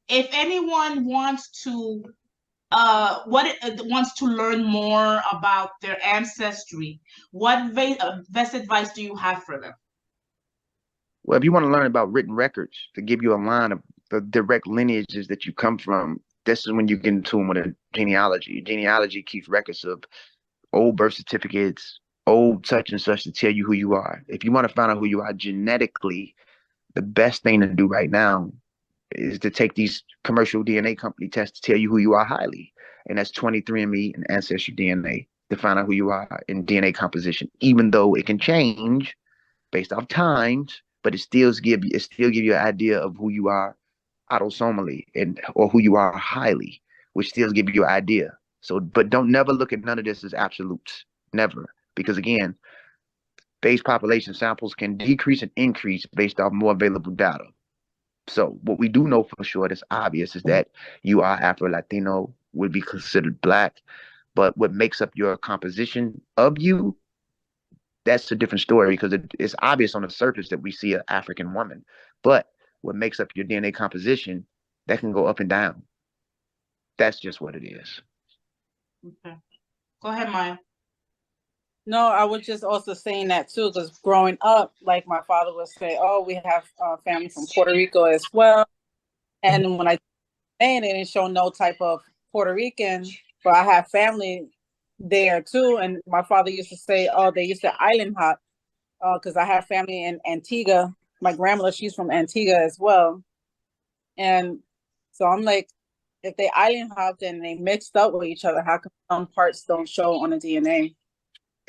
If anyone wants to wants to learn more about their ancestry, what best advice do you have for them? Well, if you want to learn about written records to give you a line of the direct lineages that you come from, this is when you get into them with a genealogy. Genealogy keeps records of old birth certificates, old such and such to tell you who you are. If you want to find out who you are genetically, the best thing to do right now is to take these commercial DNA company tests to tell you who you are highly. And that's 23andMe and Ancestry DNA to find out who you are in DNA composition, even though it can change based off times, but it still give you an idea of who you are autosomally and or who you are highly, which still give you an idea. So, but don't never look at none of this as absolutes. Never. Because again, base population samples can decrease and increase based off more available data. So what we do know for sure that's obvious is that you are Afro-Latino, would be considered Black, but what makes up your composition of you, that's a different story because it's obvious on the surface that we see an African woman, but what makes up your DNA composition, that can go up and down. That's just what it is. Okay. Go ahead, Maya. No, I was just also saying that too, because growing up, like my father would say, oh, we have family from Puerto Rico as well. And when I they didn't show no type of Puerto Rican, but I have family there too. And my father used to say, oh, they used to island hop because I have family in Antigua. My grandmother, she's from Antigua as well. And so I'm like, if they island hopped and they mixed up with each other, how come some parts don't show on the DNA?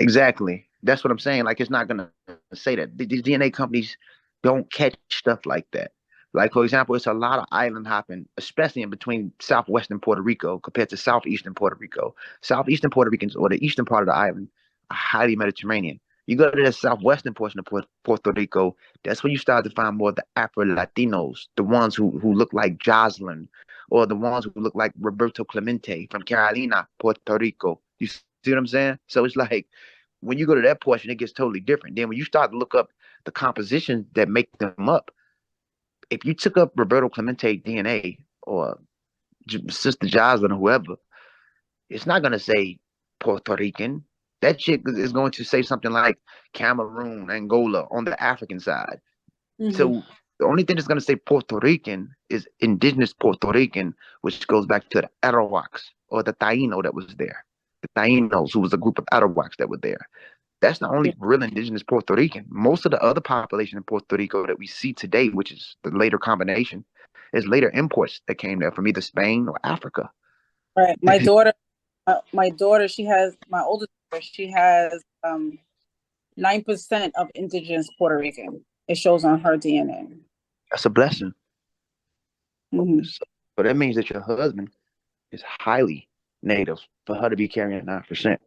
Exactly. That's what I'm saying. Like, it's not going to say that. These DNA companies don't catch stuff like that. Like, for example, it's a lot of island hopping, especially in between southwestern Puerto Rico compared to southeastern Puerto Rico. Southeastern Puerto Ricans, or the eastern part of the island, are highly Mediterranean. You go to the southwestern portion of Puerto Rico, that's where you start to find more of the Afro-Latinos, the ones who look like Jocelyn, or the ones who look like Roberto Clemente from Carolina, Puerto Rico. You see what I'm saying? So it's like, when you go to that portion, it gets totally different. Then when you start to look up the compositions that make them up, if you took up Roberto Clemente DNA or Sister Jocelyn or whoever, it's not going to say Puerto Rican. That shit is going to say something like Cameroon, Angola on the African side. Mm-hmm. So the only thing that's going to say Puerto Rican is indigenous Puerto Rican, which goes back to the Arawaks or the Taino that was there. The Tainos, who was a group of Arawaks that were there. That's the only real indigenous Puerto Rican. Most of the other population in Puerto Rico that we see today, which is the later combination, is later imports that came there from either Spain or Africa. Right. My daughter, she has, my oldest daughter, she has 9% of indigenous Puerto Rican. It shows on her DNA. That's a blessing. Mm-hmm. So that means that your husband is highly native for her to be carrying 9%.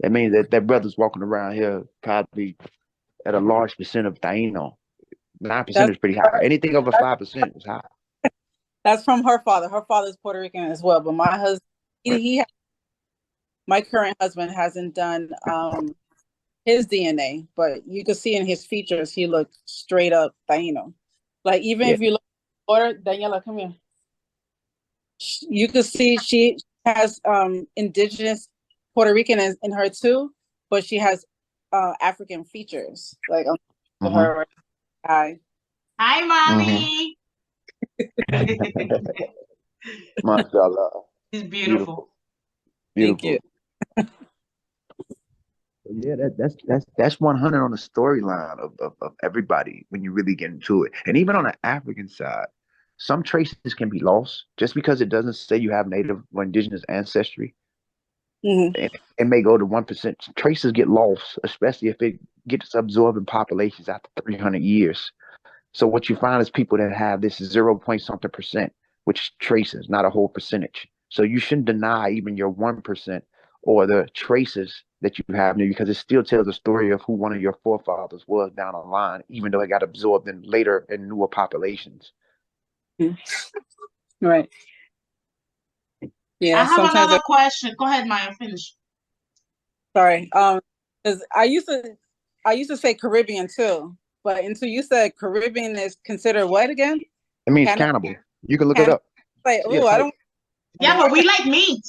That means that that brother's walking around here probably at a large percent of Taino. 9% is pretty high. Anything over 5% is high. That's from her father. Her father's Puerto Rican as well. But my husband, my current husband hasn't done his DNA, but you can see in his features, he looks straight up Taino. Like, even if you look at her, Daniela, come here. You can see she has indigenous Puerto Rican in her too, but she has African features. Like, her. Hi, mommy. Mashallah. She's beautiful. Thank you. Yeah, that's 100 on the storyline of everybody when you really get into it. And even on the African side, some traces can be lost just because it doesn't say you have native or indigenous ancestry. Mm-hmm. It may go to 1%. Traces get lost, especially if it gets absorbed in populations after 300 years. So what you find is people that have this 0.something%, which traces, not a whole percentage. So you shouldn't deny even your 1% or the traces that you have there, because it still tells a story of who one of your forefathers was down the line, even though it got absorbed in later and newer populations. Right. Yeah, I have another question. Go ahead, Maya, finish. Sorry. 'Cause I used to say Caribbean too, but until you said Caribbean is considered what again? It means cannibal. You can look it up. Like, oh, I don't. Yeah, but we like meat.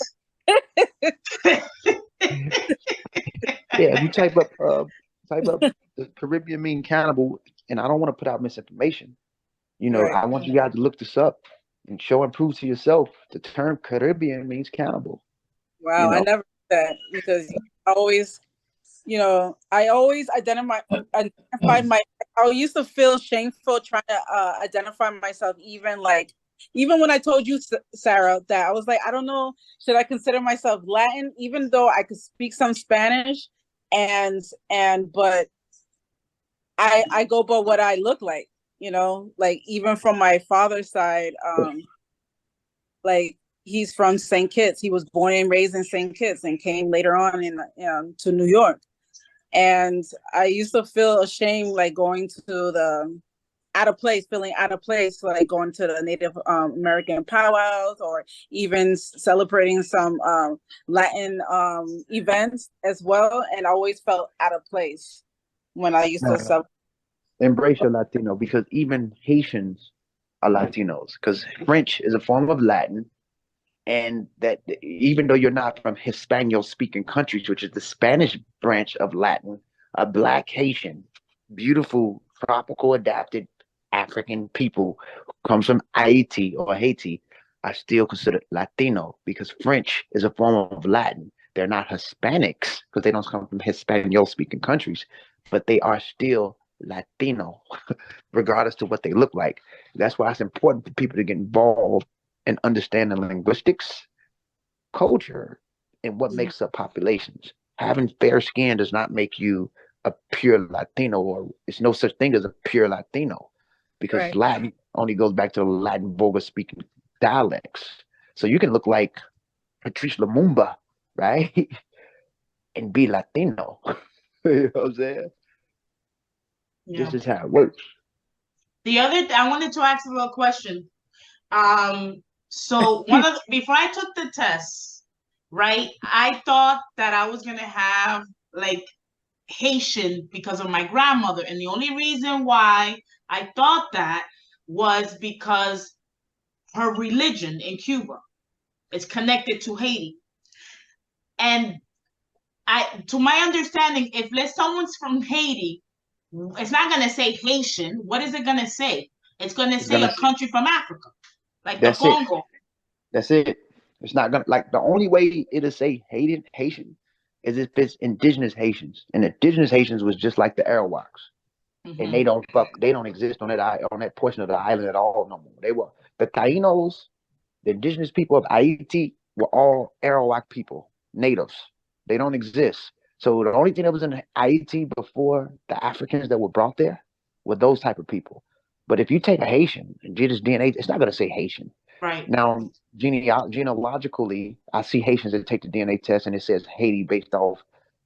Yeah, if you type up the Caribbean mean cannibal, and I don't want to put out misinformation. You know, Right. I want you guys to look this up and show and prove to yourself the term Caribbean means cannibal. Wow, You know? I never did that because I always, I always identify my. I used to feel shameful trying to identify myself, even when I told you, Sarah, that I was like, I don't know, should I consider myself Latin, even though I could speak some Spanish, but I go by what I look like, like even from my father's side, like he's from St. Kitts. He was born and raised in St. Kitts and came later on to New York. And I used to feel ashamed, like going to feeling out of place, like going to the Native American powwows or even celebrating some Latin events as well. And I always felt out of place when I used to celebrate. Embrace your Latino, because even Haitians are Latinos, because French is a form of Latin. And that even though you're not from Hispaniola speaking countries, which is the Spanish branch of Latin, a Black Haitian, beautiful, tropical adapted African people who comes from Haiti are still considered Latino, because French is a form of Latin. They're not Hispanics because they don't come from Hispaniola speaking countries, but they are still Latino, regardless to what they look like. That's why it's important for people to get involved and understanding linguistics, culture, and what makes up populations. Having fair skin does not make you a pure Latino, or it's no such thing as a pure Latino, because Right. Latin only goes back to the Latin vulgar speaking dialects. So you can look like Patrice Lumumba, right? And be Latino. You know what I'm saying? Yeah. This is how it works. I wanted to ask a little question. So before I took the test, right, I thought that I was gonna have like Haitian because of my grandmother, and the only reason why I thought that was because her religion in Cuba is connected to Haiti. And to my understanding, if someone's from Haiti, it's not gonna say Haitian. What is it gonna say? It's gonna say a country from Africa, like the Congo. That's it. It's not gonna, like, the only way it'll say Haitian is if it's indigenous Haitians. And indigenous Haitians was just like the Arawaks. Mm-hmm. And they don't exist on that portion of the island at all no more. They were the Tainos, the indigenous people of Haiti were all Arawak people, natives. They don't exist. So the only thing that was in Haiti before the Africans that were brought there were those type of people. But if you take a Haitian and get his DNA, it's not going to say Haitian. Right. Now, genealogically, I see Haitians that take the DNA test and it says Haiti based off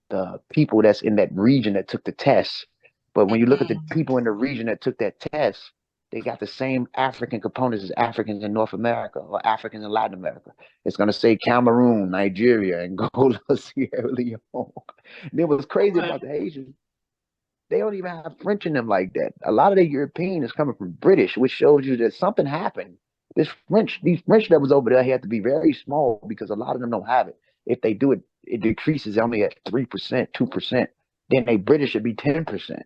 the people that's in that region that took the test. But when you look at the people in the region that took that test, they got the same African components as Africans in North America or Africans in Latin America. It's going to say Cameroon, Nigeria, Angola, Sierra Leone. And what's crazy about the Haitians, they don't even have French in them like that. A lot of the European is coming from British, which shows you that something happened. These French that was over there had to be very small, because a lot of them don't have it. If they do it, it decreases only at 3%, 2%. Then they British should be 10%.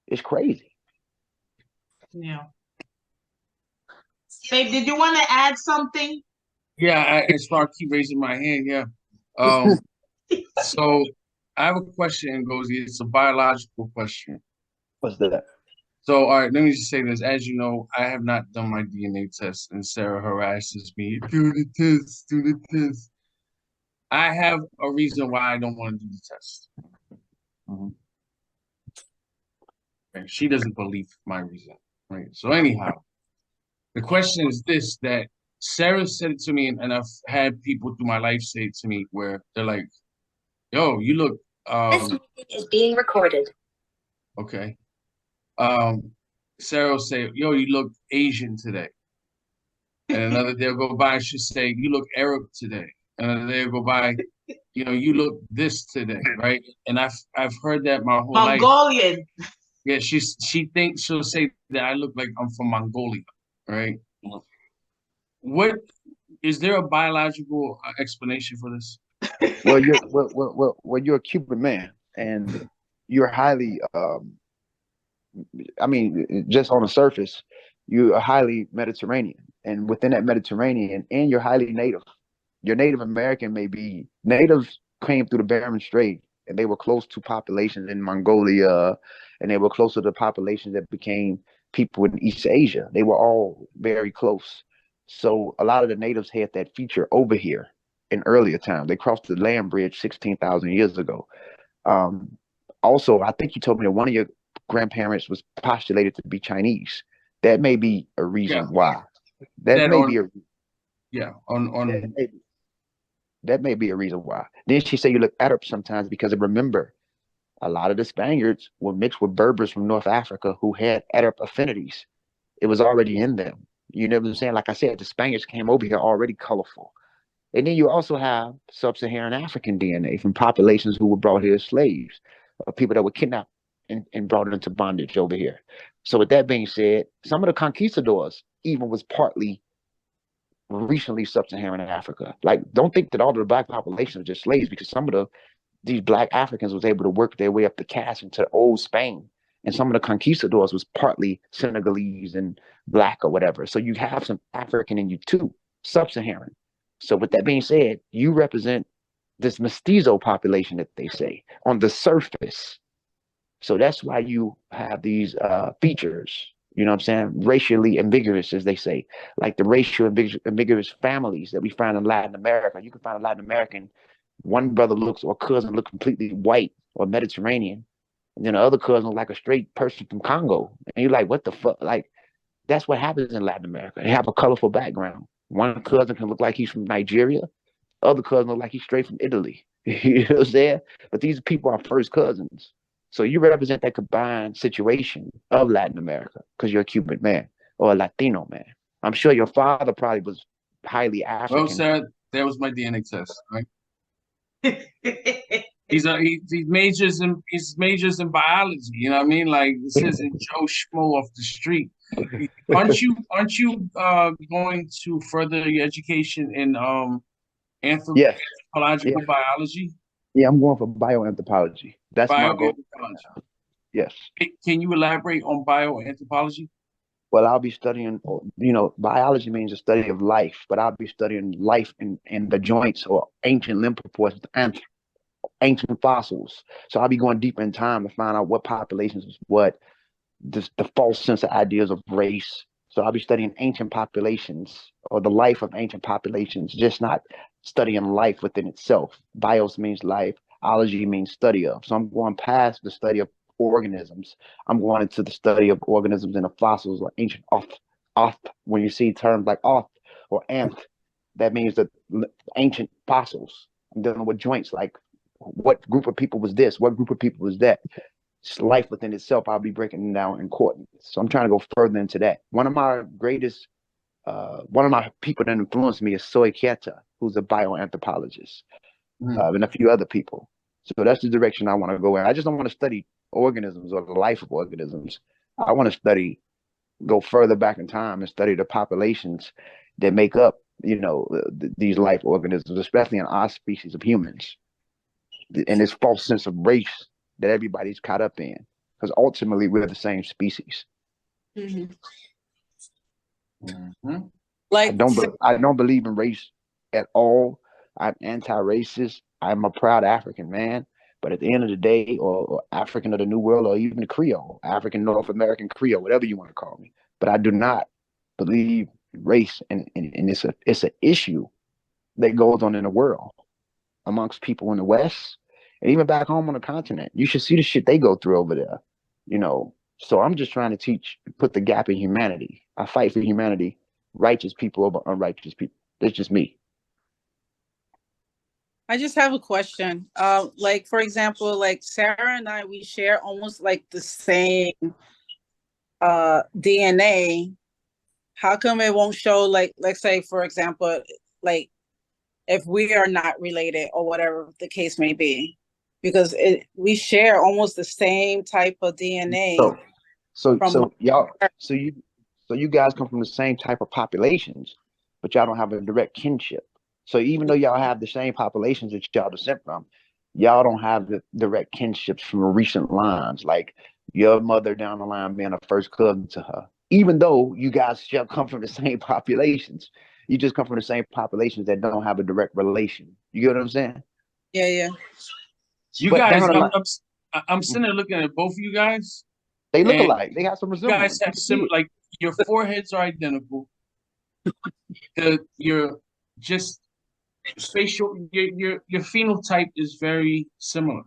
It's crazy. Yeah. Babe, did you want to add something? Yeah, as far as keep raising my hand, yeah. So I have a question, Nogzi. It's a biological question. What's that? So, all right, let me just say this. As you know, I have not done my DNA test, and Sarah harasses me. Do the test. I have a reason why I don't want to do the test. Mm-hmm. Okay. She doesn't believe my reason, right? So anyhow, the question is this, that Sarah said it to me, and I've had people through my life say it to me, where they're like, yo, you look... This meeting is being recorded. Okay. Sarah will say, yo, you look Asian today. And another day will go by, she'll say, you look Arab today. And another day will go by, you look this today, right? And I've heard that my whole life. Mongolian. Yeah, she thinks she'll say that I look like I'm from Mongolia, right? What is there a biological explanation for this? Well, you're a Cuban man, and you're highly I mean, just on the surface, you are highly Mediterranean, and within that Mediterranean, and you're highly native. Your Native American may be natives came through the Bering Strait, and they were close to populations in Mongolia, and they were close to the populations that became people in East Asia. They were all very close. So a lot of the natives had that feature over here in earlier times. They crossed the land bridge 16,000 years ago. Um, Also, I think you told me that one of your grandparents was postulated to be Chinese. That may be a reason why. That may be a that may be a reason why. Then she said you look Arab sometimes because remember, a lot of the Spaniards were mixed with Berbers from North Africa who had Arab affinities. It was already in them. You know what I'm saying? Like I said, the Spaniards came over here already colorful. And then you also have sub-Saharan African DNA from populations who were brought here as slaves, people that were kidnapped and brought into bondage over here. So with that being said, some of the conquistadors even was partly recently sub-Saharan Africa. Like, don't think that all of the black population was just slaves, because some of these black Africans was able to work their way up the caste into old Spain. And some of the conquistadors was partly Senegalese and black or whatever. So you have some African in you too, sub-Saharan. So with that being said, you represent this mestizo population that they say on the surface. So that's why you have these features, you know what I'm saying, racially ambiguous, as they say, like the racial ambiguous families that we find in Latin America. You can find a Latin American, one brother looks or cousin look completely white or Mediterranean, and then the other cousin look like a straight person from Congo. And you're like, what the fuck? Like, that's what happens in Latin America. They have a colorful background. One cousin can look like he's from Nigeria. Other cousin look like he's straight from Italy. You know what I'm saying? But these people are first cousins. So you represent that combined situation of Latin America because you're a Cuban man or a Latino man. I'm sure your father probably was highly African. Well, Sarah, that was my DNA test, right? He majors in biology. You know what I mean? Like, this isn't Joe Schmo off the street. Aren't you going to further your education in anthropological biology? Yeah, I'm going for bioanthropology. That's my goal. Yes. Can you elaborate on bioanthropology? Well, I'll be studying, biology means the study of life, but I'll be studying life in the joints or ancient limb proportions and ancient fossils. So I'll be going deeper in time to find out what populations was what, the false sense of ideas of race. So I'll be studying ancient populations or the life of ancient populations, just not studying life within itself. Bios means life. Ology means study of. So I'm going past the study of organisms. I'm going into the study of organisms in the fossils or ancient oth. When you see terms like oth or anth, that means the ancient fossils. I'm dealing with joints, like what group of people was this? What group of people was that? It's life within itself. I'll be breaking down in coordinates. So I'm trying to go further into that. One of my people that influenced me is Soy Kieta, who's a bioanthropologist, and a few other people. So that's the direction I want to go in. I just don't want to study organisms or the life of organisms. I want to go further back in time and study the populations that make up, these life organisms, especially in our species of humans, and this false sense of race that everybody's caught up in, because ultimately we're the same species. Mm-hmm. Mm-hmm. Like, I don't believe in race at all. I'm anti-racist. I'm a proud African man. But at the end of the day, or African of the New World, or even the Creole, African North American Creole, whatever you want to call me. But I do not believe race, and it's an issue that goes on in the world amongst people in the West and even back home on the continent. You should see the shit they go through over there, So I'm just trying to put the gap in humanity. I fight for humanity, righteous people over unrighteous people. That's just me. I just have a question. Like, for example, like Sarah and I, we share almost like the same DNA, How come it won't show, like, let's say, for example, like if we are not related or whatever the case may be, because we share almost the same type of DNA. So you guys come from the same type of populations, but y'all don't have a direct kinship. So even though y'all have the same populations that y'all descend from, y'all don't have the direct kinships from recent lines, like your mother down the line being a first cousin to her. Even though you guys shall come from the same populations, you just come from the same populations that don't have a direct relation. You get what I'm saying? Yeah. You But guys, down the line, I'm sitting there looking at both of you guys, they look and alike. They have some you guys resemblance. You have can see similar, it. like your foreheads are identical. Your just facial, your phenotype is very similar.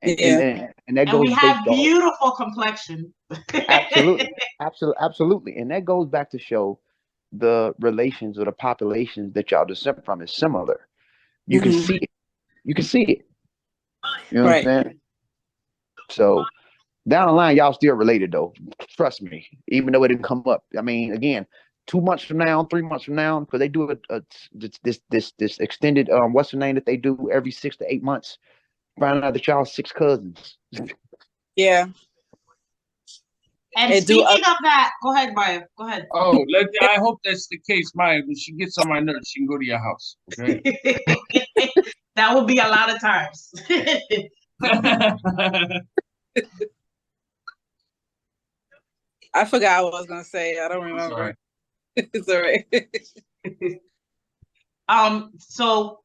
And that And we goes based have off. beautiful complexion. Absolutely. And that goes back to show the relations or the populations that y'all descend from is similar. You can see it. You can see it. You know what I'm saying? So down the line, y'all still related though. Trust me. Even though it didn't come up. I mean, again, 2 months from now, 3 months from now, because they do this extended what's the name that they do every 6 to 8 months. Find out that y'all 6 cousins. Yeah. And speaking of that, go ahead, Maya. Go ahead. Oh, I hope that's the case, Maya. When she gets on my nerves, she can go to your house. Okay. That would be a lot of times. I forgot what I was gonna say. I don't remember. It's all right. So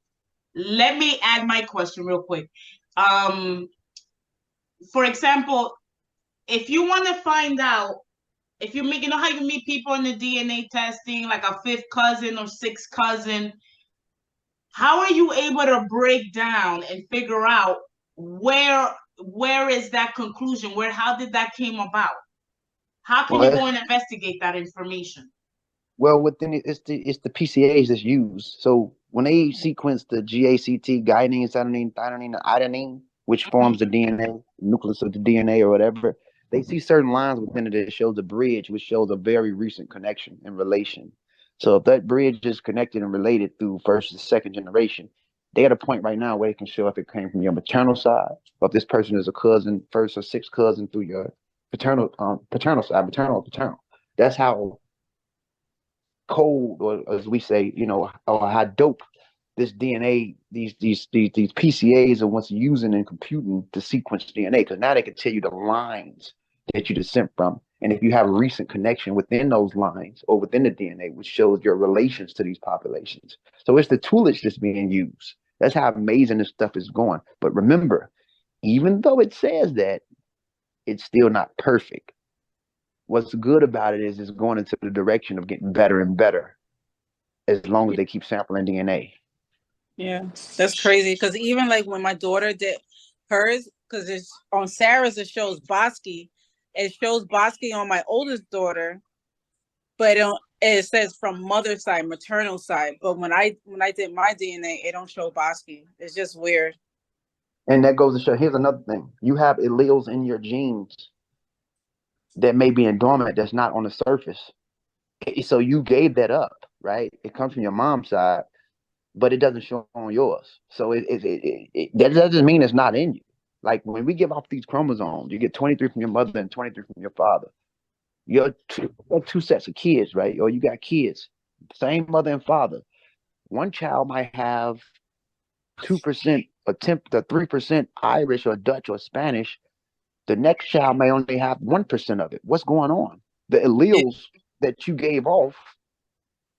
let me add my question real quick. For example, if you want to find out, if you meet, you know how you meet people in the DNA testing, like a fifth cousin or sixth cousin, how are you able to break down and figure out where is that conclusion? How did that came about? How can you go and investigate that information? Well, within it's the PCAs that's used. So when they sequence the GACT, guanine, cytosine, thymine, and adenine, which forms the DNA, nucleus of the DNA or whatever, they see certain lines within it that shows a bridge, which shows a very recent connection and relation. So if that bridge is connected and related through first and second generation, they at a point right now where they can show if it came from your maternal side, or if this person is a cousin, first or sixth cousin through your paternal side, maternal or paternal. That's how cold, or as we say, or how dope this DNA, these PCAs are once using in computing to sequence DNA, because now they can tell you the lines that you descend from, and if you have a recent connection within those lines or within the DNA, which shows your relations to these populations. So it's the toolage that's being used. That's how amazing this stuff is going. But remember, even though it says that, it's still not perfect. What's good about it is it's going into the direction of getting better and better as long as they keep sampling DNA. Yeah, that's crazy. Because even like when my daughter did hers, because it's on Sarah's, it shows Bosky. It shows Bosky on my oldest daughter, but it says from mother's side, maternal side. But when I did my DNA, it don't show Bosky. It's just weird. And that goes to show, here's another thing. You have alleles in your genes that may be in dormant that's not on the surface. So you gave that up, right? It comes from your mom's side, but it doesn't show on yours. So that doesn't mean it's not in you. Like when we give off these chromosomes, you get 23 from your mother and 23 from your father. You're two sets of kids, right? Or you got kids, same mother and father. One child might have 2% or 3% Irish or Dutch or Spanish. The next child may only have 1% of it. What's going on? The alleles that you gave off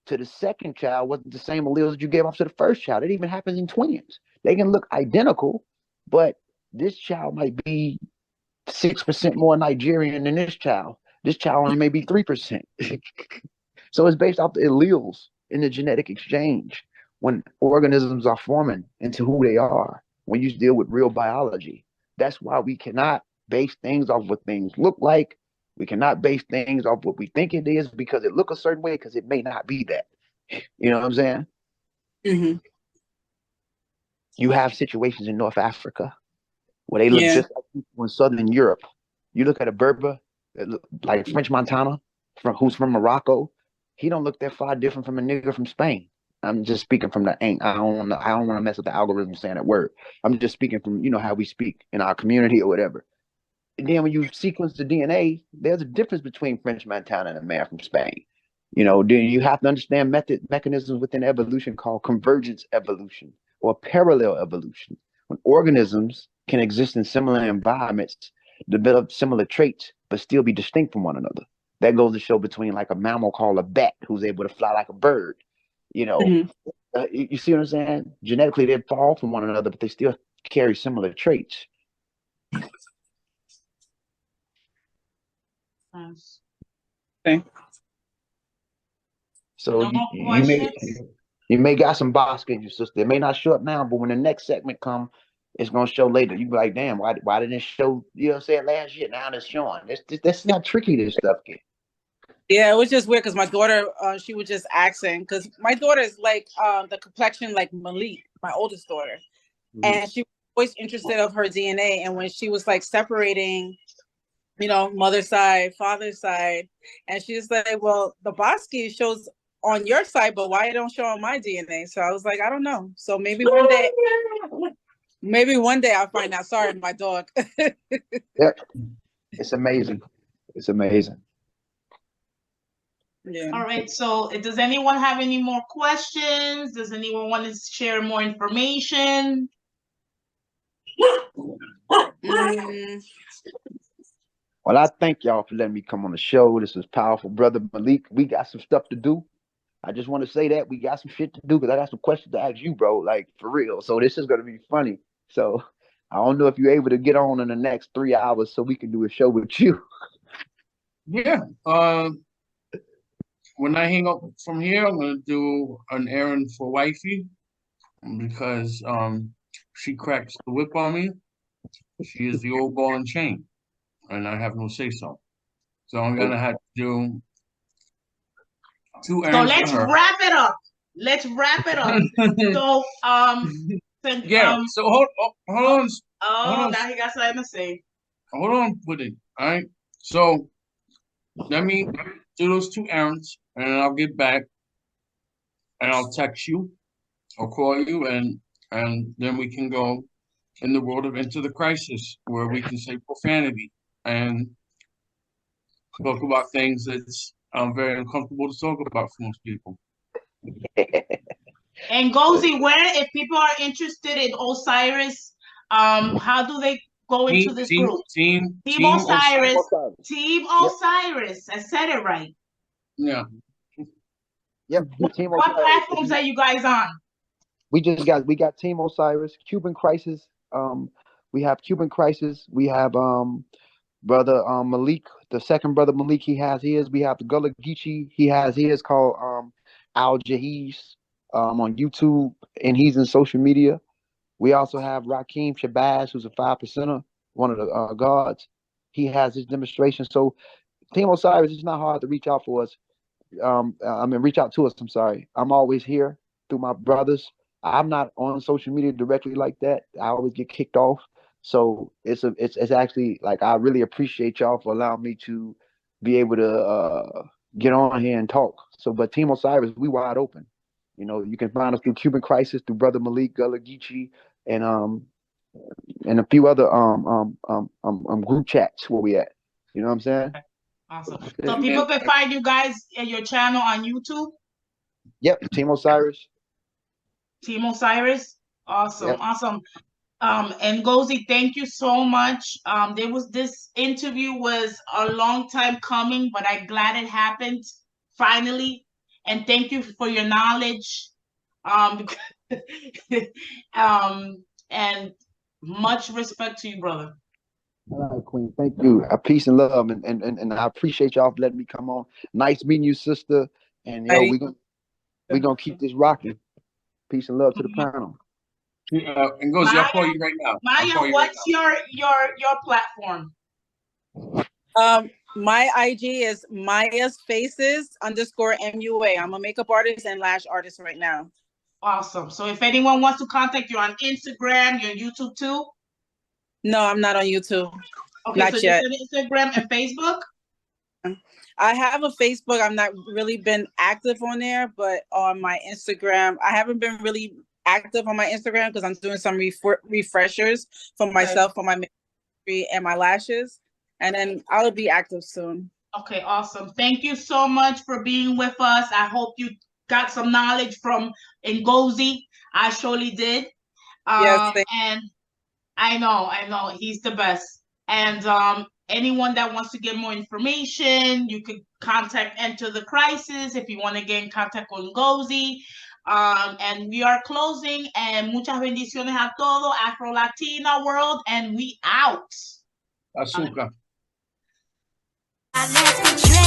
to the second child wasn't the same alleles that you gave off to the first child. It even happens in twins. They can look identical, but this child might be 6% more Nigerian than this child. This child only may be 3%. So it's based off the alleles in the genetic exchange when organisms are forming into who they are, when you deal with real biology. That's why we cannot base things off what things look like. We cannot base things off what we think it is because it look a certain way, because it may not be that. You know what I'm saying? Mm-hmm. You have situations in North Africa where they look just like people in Southern Europe. You look at a Berber, like French Montana, who's from Morocco. he don't look that far different from a nigga from Spain. I'm just speaking from the ain't. I don't want to mess with the algorithm saying that word. I'm just speaking from how we speak in our community or whatever. And then when you sequence the DNA, there's a difference between French Montana and a man from Spain. Then you have to understand mechanisms within evolution called convergence evolution or parallel evolution. When organisms can exist in similar environments, develop similar traits, but still be distinct from one another. That goes to show between like a mammal called a bat who's able to fly like a bird. You see what I'm saying? Genetically, they fall from one another, but they still carry similar traits. Okay. So you may got some Bosque in your sister. It may not show up now, but when the next segment come, it's gonna show later. You be like, damn, why didn't it show? You know what I'm saying? Last year, now it's showing. That's not tricky. This stuff, kid. Yeah, it was just weird because my daughter, she was just asking because my daughter is like the complexion like Malik, my oldest daughter, and she was always interested of her DNA. And when she was like separating, mother's side, father's side, and she's like, well, the Bosque shows on your side, but why it don't show on my DNA? So I was like, I don't know. So maybe one day I'll find out. Sorry, my dog. Yep. It's amazing. It's amazing. Yeah. All right. So does anyone have any more questions? Does anyone want to share more information? Well, I thank y'all for letting me come on the show. This was powerful, Brother Malik. We got some stuff to do. I just want to say that we got some shit to do because I got some questions to ask you, bro. Like, for real. So this is going to be funny. So I don't know if you're able to get on in the next 3 hours so we can do a show with you. Yeah. When I hang up from here, I'm going to do an errand for wifey because she cracks the whip on me. She is the old ball and chain, and I have no say-so. So I'm going to have to do 2 errands for her. So let's wrap it up. So, yeah. So hold on. Now he got something to say. Hold on, Pudding. All right. So let me do those 2 errands, and I'll get back, and I'll text you, or call you, and then we can go in the world of Into the Crisis, where we can say profanity and talk about things that's very uncomfortable to talk about for most people. And Nogzi, if people are interested in O.S.I.R.I.S, how do they go into this group? Team O.S.I.R.I.S. Team O.S.I.R.I.S. I said it right. Yeah. Yep. What platforms are you guys on? We got Team O.S.I.R.I.S, Cuban Crisis. We have Cuban Crisis. We have brother Malik, the second brother Malik. He has his. We have the Gullah Geechee. He has his called Al Jahiz on YouTube, and he's in social media. We also have Rakeem Shabazz, who's a 5%er, one of the gods. He has his demonstration. So Team O.S.I.R.I.S, it's not hard to reach out for us. Reach out to us. I'm sorry. I'm always here through my brothers. I'm not on social media directly like that. I always get kicked off. So it's actually like I really appreciate y'all for allowing me to be able to get on here and talk. So, but Team O.S.I.R.I.S, we wide open. You can find us through Cuban Crisis, through Brother Malik, Gullah Geechee, and a few other group chats where we at. You know what I'm saying? Awesome. So people can find you guys at your channel on YouTube? Yep, Team O.S.I.R.I.S. Team O.S.I.R.I.S. Awesome, yep. Awesome. And Nogzi, thank you so much. This interview was a long time coming, but I'm glad it happened finally. And thank you for your knowledge. And much respect to you, brother. All right, Queen. Thank you. Peace and love, and I appreciate y'all for letting me come on. Nice meeting you, sister. And we gonna keep this rocking. Peace and love to the panel. And Nogzi, I'll call you right now. Maya, what's your platform? My IG is Maya's Faces _MUA. I'm a makeup artist and lash artist right now. Awesome. So if anyone wants to contact you on Instagram, your YouTube too? No, I'm not on YouTube. Okay, not so yet. just on Instagram and Facebook? I have a Facebook. I'm not really been active on there, but on my Instagram, I haven't been really active on my Instagram because I'm doing some refreshers for myself, for my ministry and my lashes. And then I'll be active soon. Okay, awesome. Thank you so much for being with us. I hope you got some knowledge from Nogzi. I surely did. Yes, and I know, he's the best. And anyone that wants to get more information, you could contact Enter the Crisis if you want to get in contact with Nogzi. And we are closing, and muchas bendiciones a todo, Afro-Latina world, and we out. Azúcar. I left the